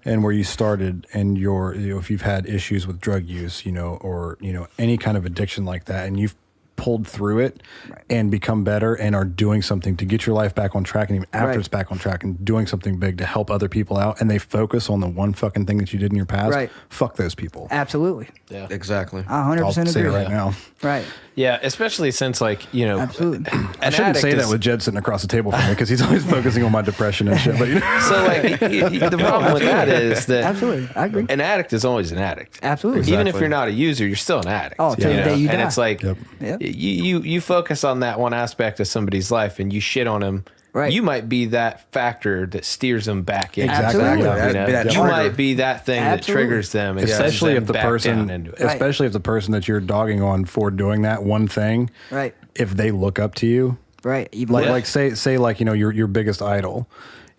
and where you started and if you've had issues with drug use, or any kind of addiction like that, and you've pulled through it and become better and are doing something to get your life back on track, and even after Right. it's back on track and doing something big to help other people out, and they focus on the one fucking thing that you did in your past, Right. fuck those people. absolutely. Yeah. Exactly. I I'll 100% say agree. it right now. Right. Yeah, especially since like Absolutely. I shouldn't say that is, with Jed sitting across the table from me because he's always focusing on my depression and shit. But So like the problem with that is that Absolutely. I agree. an addict is always an addict. Absolutely. Even if Exactly. you're not a user, you're still an addict. Oh, till the day you And die. it's like Yep. Yep. you focus on that one aspect of somebody's life and you shit on them. Right. You might be that factor that steers them back in. Exactly. Absolutely. You know? That You trigger. might be that thing Absolutely. that triggers them, and especially sends if the them back person, down into it. Right. especially if the person that you're dogging on for doing that one thing, Right. if they look up to you, Right. Even like Yeah. like say like your biggest idol,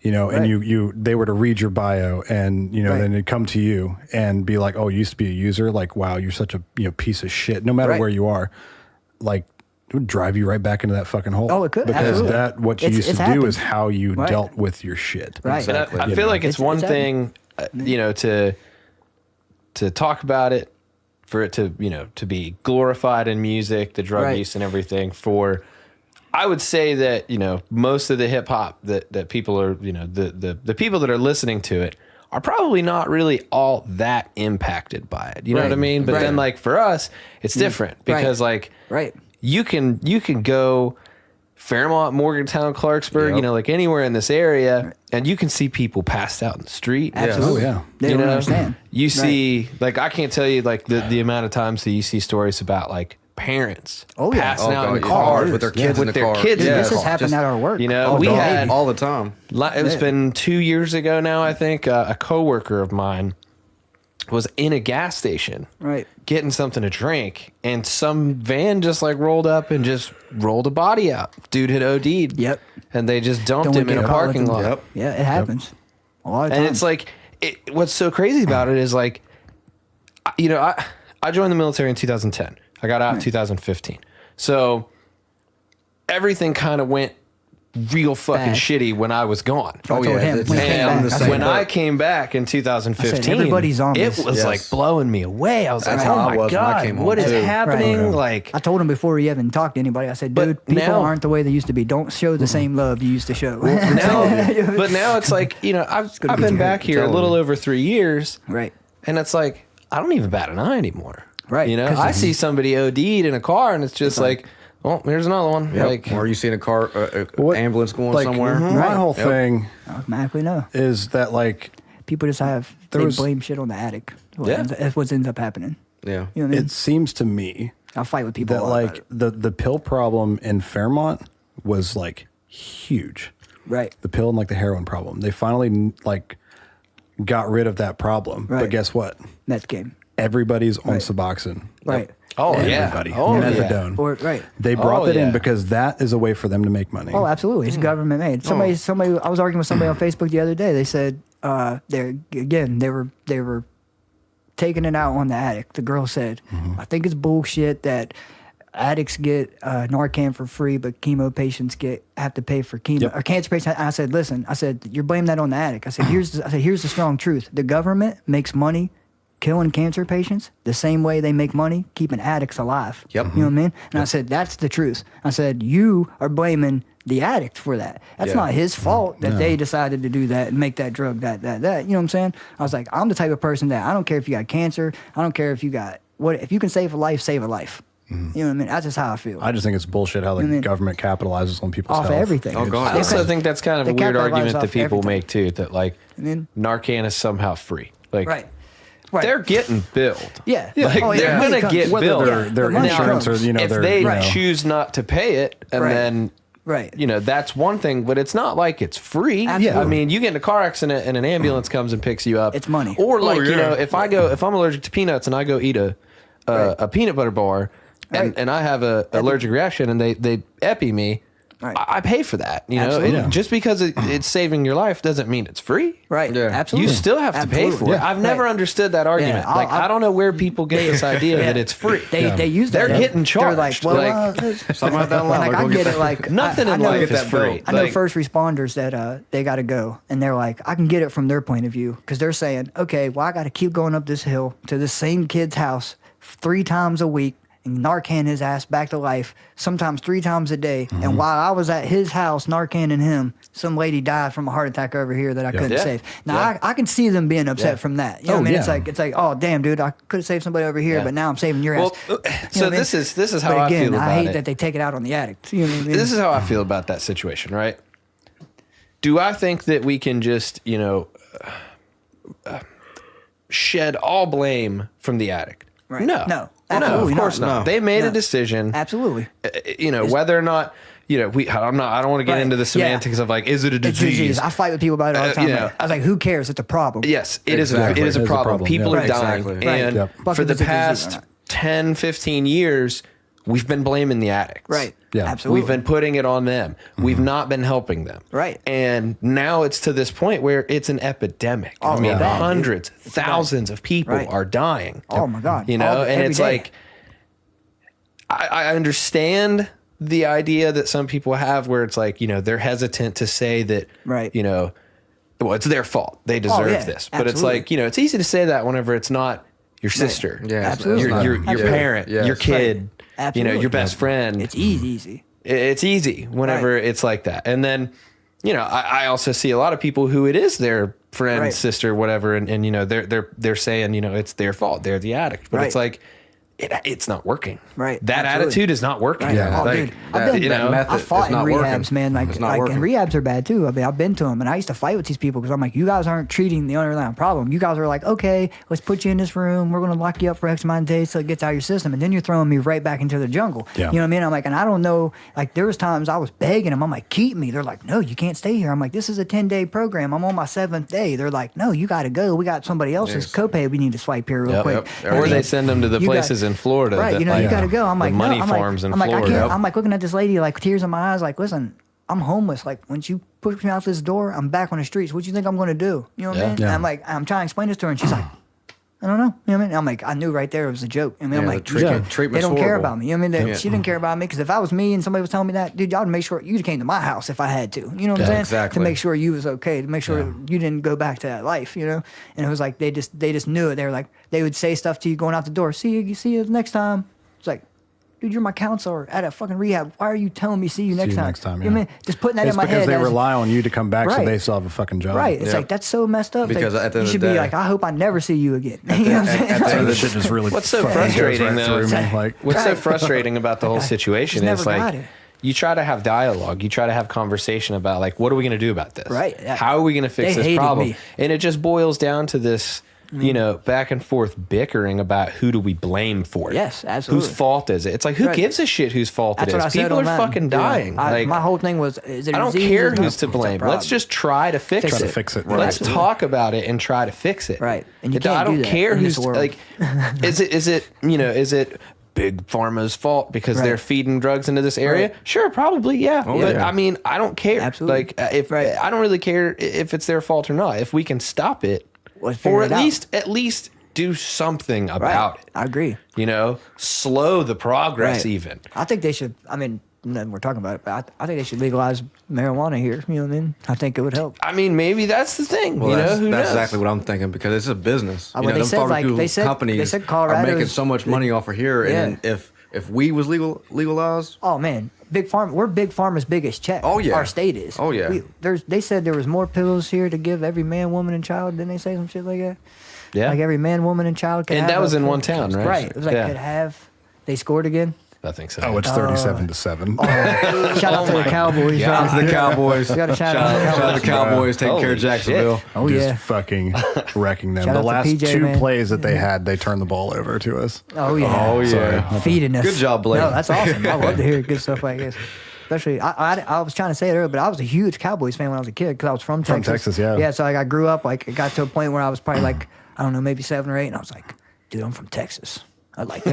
and Right. you they were to read your bio and Right. then they'd come to you and be like, oh, you used to be a user, like wow, you're such a piece of shit. No matter Right. where you are, like it would drive you right back into that fucking hole. Oh, it could, because absolutely. what you It's- used to it's do happened. is how you Right. dealt with your shit. Right. But Exactly. I feel like it's one It's thing, to talk about it, for it to be glorified in music, the drug Right. use and everything. I would say that most of the hip hop that people are the people that are listening to it are probably not really all that impacted by it. You know what I Right. mean? But Right. then like for us, it's different because like Right. you can go Fairmont, Morgantown, Clarksburg, Yep. like anywhere in this area, and you can see people passed out in the street. Absolutely. Oh, yeah. They You don't know, understand. You Right. see, like I can't tell you like the amount of times that you see stories about like parents Oh, yeah. passing out God, in yeah. cars with their kids with in the their car. kids in Dude, the this has car. happened at our work. You know, Oh, we dog. had all the time. it's Yeah. been 2 years ago now, I think. A coworker of mine was in a gas station, Right. getting something to drink, and some van just like rolled up and just rolled a body out. Dude had OD'd. Yep. And they just dumped Don't him in get a caught parking with lot. them. Yep. Yeah, it happens. A lot of And times. it's like, what's so crazy about it is like, I joined the military in 2010. I got out in 2015. So everything kind of went real fucking Bad. shitty when I was gone. I told him it's- when he came And back, the I same said, when boat. I came back in 2015, everybody's zombies. it was Yes. like blowing me away. I was That's like, how oh I my was when I God, came home, what is too. happening? Right. Like, I told him before he even talked to anybody, I said, dude, But people now- aren't the way they used to be. Don't show the same love you used to show. but now it's like, I've been back here a little over 3 years, Right. and it's like, I don't even bat an eye anymore. Right, You know, 'cause I it's- see somebody OD'd in a car, and it's just like, oh, here's another one. Yep. Like, or you seen a car, What- ambulance going like, somewhere. My Right. whole Yep. thing Automatically no. is that like People just have There they was- blame shit on the attic. Yeah. That's what ends up happening. Yeah. You know what I mean? it seems to me I'll fight with people that a lot about like it. the pill problem in Fairmont was like huge. Right. The pill and like the heroin problem. They finally like got rid of that problem. But Right. guess what? Meth game. Everybody's on Right. Suboxone. Right. oh yeah, Everybody. oh yeah. Methadone. Or right. They brought Oh, that yeah. in because that is a way for them to make money. Oh, absolutely. It's government made. Somebody. I was arguing with somebody on Facebook the other day. They said they were taking it out on the addict. The girl said, "I think it's bullshit that addicts get Narcan for free, but chemo patients have to pay for chemo Yep. or cancer patients." I said, "Listen, I said you're blaming that on the addict." I said, "Here's the strong truth. The government makes money." Killing cancer patients the same way they make money keeping addicts alive. Yep. You know what I mean? And I said, that's the truth. I said, you are blaming the addict for that. That's Yeah. not his fault that they decided to do that and make that drug that. You know what I'm saying? I was like, I'm the type of person that I don't care if you got cancer. I don't care if you got if you can save a life, save a life. You know what I mean? That's just how I feel. I just think it's bullshit how the I mean, government capitalizes on people's off of health. everything. Oh, God. I also Because think that's kind of they a weird capitalize argument off that people everything. make too. That like then- Narcan is somehow free. Like, Right. Right. they're getting billed. Yeah. Like, Oh, yeah. they're Money gonna comes. get Whether billed. their The money insurance or comes. you know if their they you know, choose not to pay it, and Right. then Right. you know that's one thing, but it's not like it's free. Absolutely. I mean, you get in a car accident and an ambulance comes and picks you up. It's money. Or like you yeah. know, if I'm allergic to peanuts and I go eat a peanut butter bar, Right. and I have a allergic reaction and they epi me. Right. I pay for that, you know. Absolutely. And just because it's saving your life doesn't mean it's free. Right. Yeah. Absolutely. You still have to pay for Absolutely. it. I've never Right. understood that argument. Yeah, like I don't know where people get this idea that it's free. They use that. They're getting They're like, charged. well, Like, Something like that. like I get it. Like Nothing I in know, life is that bill. free. I know Like, first responders that they got to go, and they're like, I can get it from their point of view because they're saying, okay, well, I got to keep going up this hill to this same kid's house 3 times a week and Narcan his ass back to life, sometimes 3 times a day. Mm-hmm. And while I was at his house, Narcan and him, some lady died from a heart attack over here that I couldn't Yeah. save. Now I can see them being upset Yeah. from that. You know what Oh, I mean? yeah. It's like, oh damn, dude, I could have saved somebody over here, Yeah. but now I'm saving your well, ass. You know so what I mean? this is how But I again, feel about I hate it. that they take it out on the addict. You know what I mean? This is how I feel about that situation, right? Do I think that we can just, you know, shed all blame from the addict? Right. No, No, of absolutely course not. not. No. They made No. a decision. Absolutely. You know, whether or not, you know, I don't want to get Right. into the Yeah. semantics of like, is it a It's disease? I fight with people about it all the time. you know. Like, I was like, who cares? It's a problem. Yes, it is. Exactly. It is a It is a problem. problem, People yeah. are dying, Exactly. Right. and Yep. Fuck for if the it's a disease or past not. 10, 15 years, we've been blaming the addicts. Right. Yeah. Absolutely. We've been putting it on them. We've not been helping them. Right. And now it's to this point where it's an epidemic. Oh, I mean, yeah. Bad, dude. hundreds, It's bad. thousands of people Right. are dying. Oh my God. You know, and every it's day. like, I understand the idea that some people have where it's like, you know, they're hesitant to say that, Right. you know, well, it's their fault. They deserve yeah. this. But it's Absolutely. like, you know, it's easy to say that whenever it's not your sister, Yeah, Absolutely. it's not- your Absolutely. parent, Yes. your kid, Right. you know, your Absolutely. best friend. It's easy. It's easy whenever Right. it's like that. And then, you know, I also see a lot of people who it is their friend, Right. sister, whatever, and you know, they're saying, you know, it's their fault. They're the addict. But it's Right. like it's not working. Right. That Absolutely. attitude is not working. Right. Yeah. Oh, Like, dude. I've been, you know, method I is fought in not rehabs, working. man. It's not And working. rehabs are bad too. I mean, I've been to them, and I used to fight with these people because I'm like, you guys aren't treating the underlying problem. You guys are like, okay, let's put you in this room. We're going to lock you up for X amount of days so it gets out of your system, and then you're throwing me right back into the jungle. Yeah. You know what I mean? I'm like, and I don't know. Like, there was times I was begging them. I'm like, keep me. They're like, no, you can't stay here. I'm like, this is a 10-day program. I'm on my 7th day. They're like, no, you got to go. We got somebody else's Yes. copay we need to swipe here real Yep. quick. Yep. or Yeah. they send them to the You got- places in Florida. Right, that, you know, like, you got to go. I'm like, the money no, I'm farms like, in I'm like, I Florida. can't. I'm like looking at this lady, like tears in my eyes, like, listen, I'm homeless. Like, once you push me out this door, I'm back on the streets. What do you think I'm going to do? You know what I Yeah. mean? Yeah. And I'm like, I'm trying to explain this to her, and she's like, I don't know. You know what I mean? I'm like, I knew right there it was a joke. I mean, I'm Yeah, like, the treatment- they treatment's don't care horrible. about me. You know what I mean? Yeah. She didn't care about me because if I was me and somebody was telling me that, dude, y'all would make sure you came to my house if I had to. You know what I'm saying? exactly. To make sure you was okay, to make sure you didn't go back to that life. You know? And it was like they just knew it. They were like, they would say stuff to you going out the door. See you next time. It's like, dude, you're my counselor at a fucking rehab. Why are you telling me see you next time? next time, You know what I mean? Just putting that It's in my because head. they as- rely on you to come back so Right. they still have a fucking job. Right. It's Yeah. like, that's so messed up. Because Like, at the end you of should the be day- like, I hope I never see you again. You know what I'm saying? at the So end of this the shit just really What's so fucking goes frustrating, right though, through me. is- Like, What's so Right. frustrating about the whole situation just is never got like it. you try to have dialogue, you try to have conversation about like what are we going to do about this? Right. How are we going to fix They this hated problem? me. And it just boils down to this, you know, back and forth bickering about who do we blame for it? Yes, absolutely. Whose fault is it? It's like who Right. gives a shit whose fault That's it what is? I said People on are that. fucking Yeah. dying. Like my whole thing was, is it I don't disease? care It's who's to a blame. problem. Let's just try to fix Fix it. it. fix it. Let's Right. talk about it and try to fix it. Right. And you I can't don't do that care in this who's world. like. Is it is it Big Pharma's fault because Right. they're feeding drugs into this area? Right. Sure, probably, yeah. Oh, But yeah. I mean, I don't care. Absolutely. Like if Right. I don't really care if it's their fault or not. If we can stop it, Let's figure or it at least do something Right. about it. I agree. You know, slow the progress Right. even. I think they should, I mean, we're talking about it, but I think they should legalize marijuana here. You know what I mean? I think it would help. I mean, maybe that's the thing. Well, you know, that's, who that's knows? exactly what I'm thinking because it's a business. Well, You know, they them said, like, pharmaceutical they said companies are making Colorado's- so much money off of here, Yeah. and then if we was legalized, Oh man, Big Pharma. We're Big Pharma's biggest check. Oh, yeah. Our state is. Oh, yeah. They said there was more pills here to give every man, woman, and child. Didn't they say some shit like that? Yeah. Like every man, woman, and child. Could And have that was a in pill. one town, right? Right. It was like Yeah. could have. They scored again. I think so. oh, it's 37-7. Shout out to the Cowboys. God. right? the Cowboys. We gotta shout Shout out to the out to Cowboys. the Cowboys taking care of Holy Jacksonville. shit. Oh just yeah. fucking wrecking them. Shout The out to last PJ, 2 man. plays that they had, they turned the ball over to us. Oh yeah. Oh, yeah. Sorry. Feeding us. Good job, Blake. No, that's awesome. I love to hear good stuff like this. Especially, I was trying to say it earlier, but I was a huge Cowboys fan when I was a kid because I was from Texas. Texas, yeah. Yeah, so like I grew up, like it got to a point where I was probably like, I don't know, maybe 7 or 8, and I was like, dude, I'm from Texas. I like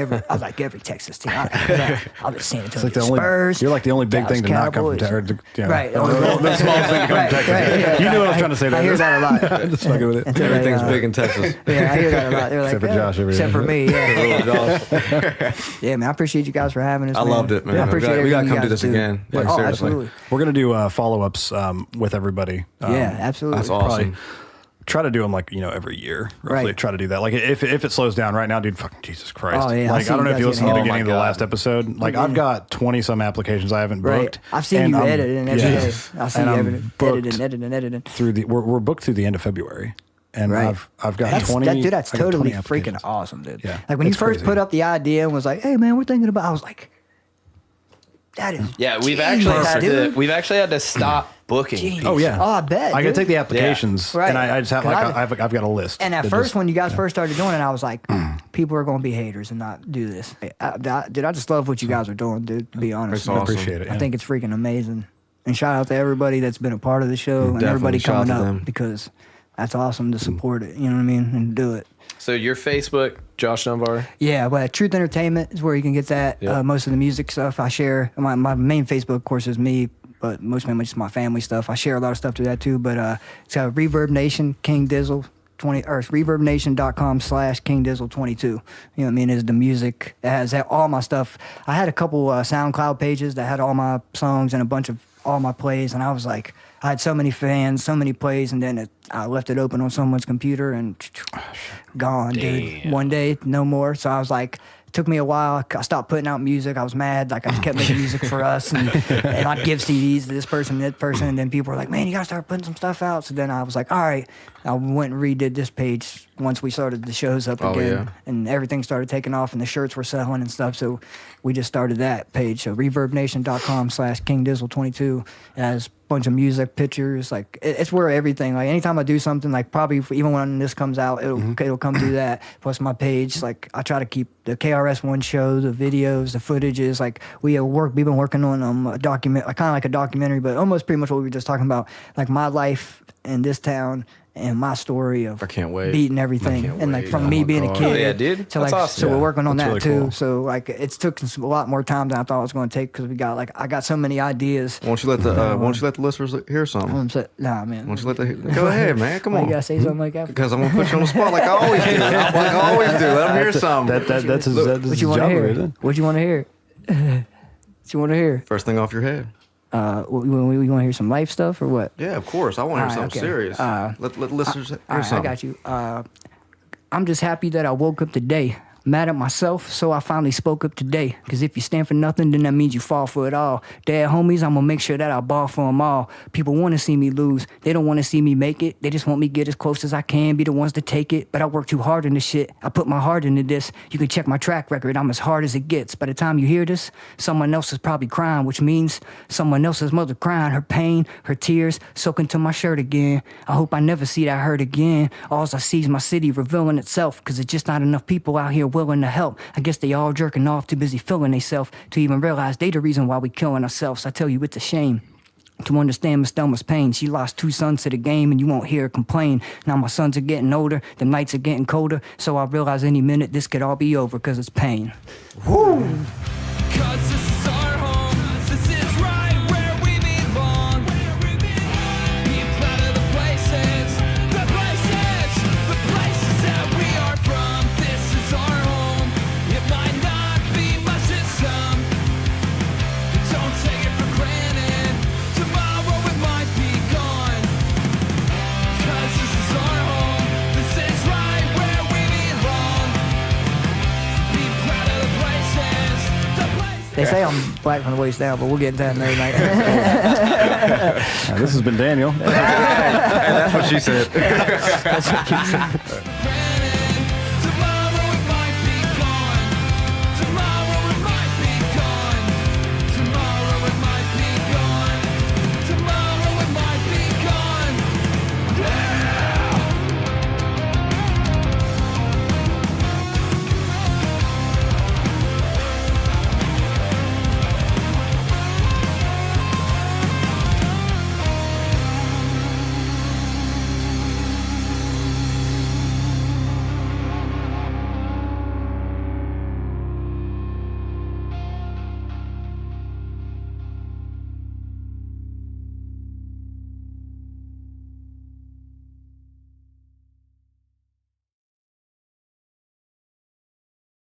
every Texas team. I was San Antonio It's like the only, Spurs. you're like the only big Dallas thing to not come from Cowboys. Texas. Yeah. Right. The smallest thing to come Right, from Texas. right, yeah. You knew what I was trying to say I there. hear that a lot. Just fucking with it. Until they, Everything's big in Texas. Yeah, I hear that a lot. They're like, Except for Josh over except here. for me. Yeah. Little Josh. Yeah, man. I appreciate you guys for having us. I man. loved it, man. I appreciate We gotta everything come you do guys this again. Like, oh, seriously. absolutely. We're going to do follow-ups with everybody. Yeah, absolutely. That's awesome. Probably try to do them like, every year. Roughly. Right. Try to do that. Like if it slows down right now, dude, fucking Jesus Christ. Oh, yeah, I Like see I don't know you if you guys listened to the getting- beginning Oh, of the my last God. episode. Like I've got 20 some applications I haven't Right. booked. I've seen and you I'm- editing every yeah. day. I see And you I'm editing, booked editing. through the we're booked through the end of February. And Right. I've got That's, 20. that's I got 20 totally applications. freaking awesome, dude. Yeah, Like when you it's first crazy. put up the idea and was like, "Hey, man, we're thinking about," I was like, "That is Yeah, we've genius, actually dude. had to stop booking. Genius. people. Oh yeah. Oh, I bet, I got to dude. take the applications, Right. and I just have 'Cause like I- I've got a list. And at that first, just- when you guys first started doing it, I was like, people are going to be haters and not do this. Dude, I just love what you guys are doing, dude, to be honest. It's I awesome. appreciate it. I yeah. think it's freaking amazing. And shout out to everybody that's been a part of the show and Definitely. everybody Shout out coming to up them. because that's awesome to support it. You know what I mean? And do it. So your Facebook, Josh Dunbar. Yeah, but Truth Entertainment is where you can get that. Yeah. Most of the music stuff I share. My main Facebook, of course, is me, but mostly just my family stuff. I share a lot of stuff through that too. But it's Reverb Nation, King Dizzle. 20 or reverbnation.com/King Dizzle 22. You know what I mean? Is the music. It has all my stuff. I had a couple SoundCloud pages that had all my songs and a bunch of all my plays, and I was like, I had so many fans, so many plays, and then I left it open on someone's computer and gone, dude. Damn. One day, no more. So I was like, it took me a while. I stopped putting out music. I was mad. Like I just kept making music for us, and I'd give CDs to this person, that person, and then people were like, "Man, you gotta start putting some stuff out." So then I was like, "All right." I went and redid this page once we started the shows up Oh, again, yeah. and everything started taking off, and the shirts were selling and stuff. So we just started that page. So reverbnation.com/King Dizzle 22. It has a bunch of music, pictures. Like it's where everything. Like anytime I do something, like probably even when this comes out, it'll come through that. Plus my page. Like I try to keep the KRS One show, the videos, the footages. Like we've been working on a document, kind of like a documentary, but almost pretty much what we were just talking about, like my life in this town. And my story of I can't wait. beating I everything, can't and like wait. from Oh me my being a God. kid, Oh, yeah, dude. to That's like, awesome. so we're Yeah, working on that's that really too. cool. So like it's took a lot more time than I thought it was going to take because I got so many ideas. Won't you let the listeners hear something? Nah, man. Won't you let the go ahead, man? Come Why on. you gotta say something like that? Because I'm gonna put you on the spot like I always do. Like I always do. Let them hear something. That's his, that's his What you want to job, hear? isn't it? What you want to hear? What you want to hear? First thing off your head. We want to hear some life stuff or what? Yeah, of course. I want to hear Alright, something okay. serious. Let listeners hear All right, I something. got you. I'm just happy that I woke up today. Mad at myself, so I finally spoke up today. Cause if you stand for nothing, then that means you fall for it all. Dead homies, I'ma make sure that I ball for them all. People wanna see me lose, they don't wanna see me make it. They just want me get as close as I can, be the ones to take it. But I work too hard in this shit, I put my heart into this. You can check my track record, I'm as hard as it gets. By the time you hear this, someone else is probably crying, which means someone else's mother crying, her pain, her tears, soak into my shirt again. I hope I never see that hurt again. All I see is my city revealing itself, cause it's just not enough people out here willing to help. I guess they all jerking off, too busy feeling theyself to even realize they the reason why we killing ourselves. I tell you, it's a shame to understand Miss Thelma's pain. She lost 2 sons to the game and you won't hear her complain. Now my sons are getting older, the nights are getting colder, so I realize any minute this could all be over, cause it's pain. Cause this is our home, this is right where we belong. Be proud of the places that we are from. This is our home, it might not be much to some. But don't take it for granted, tomorrow it might be gone. Cause this is our home, this is right where we belong. Be proud of the places. They say I'm black from the waist down, but we'll get into that another night. This has been Daniel. That's what she said. That's what you said.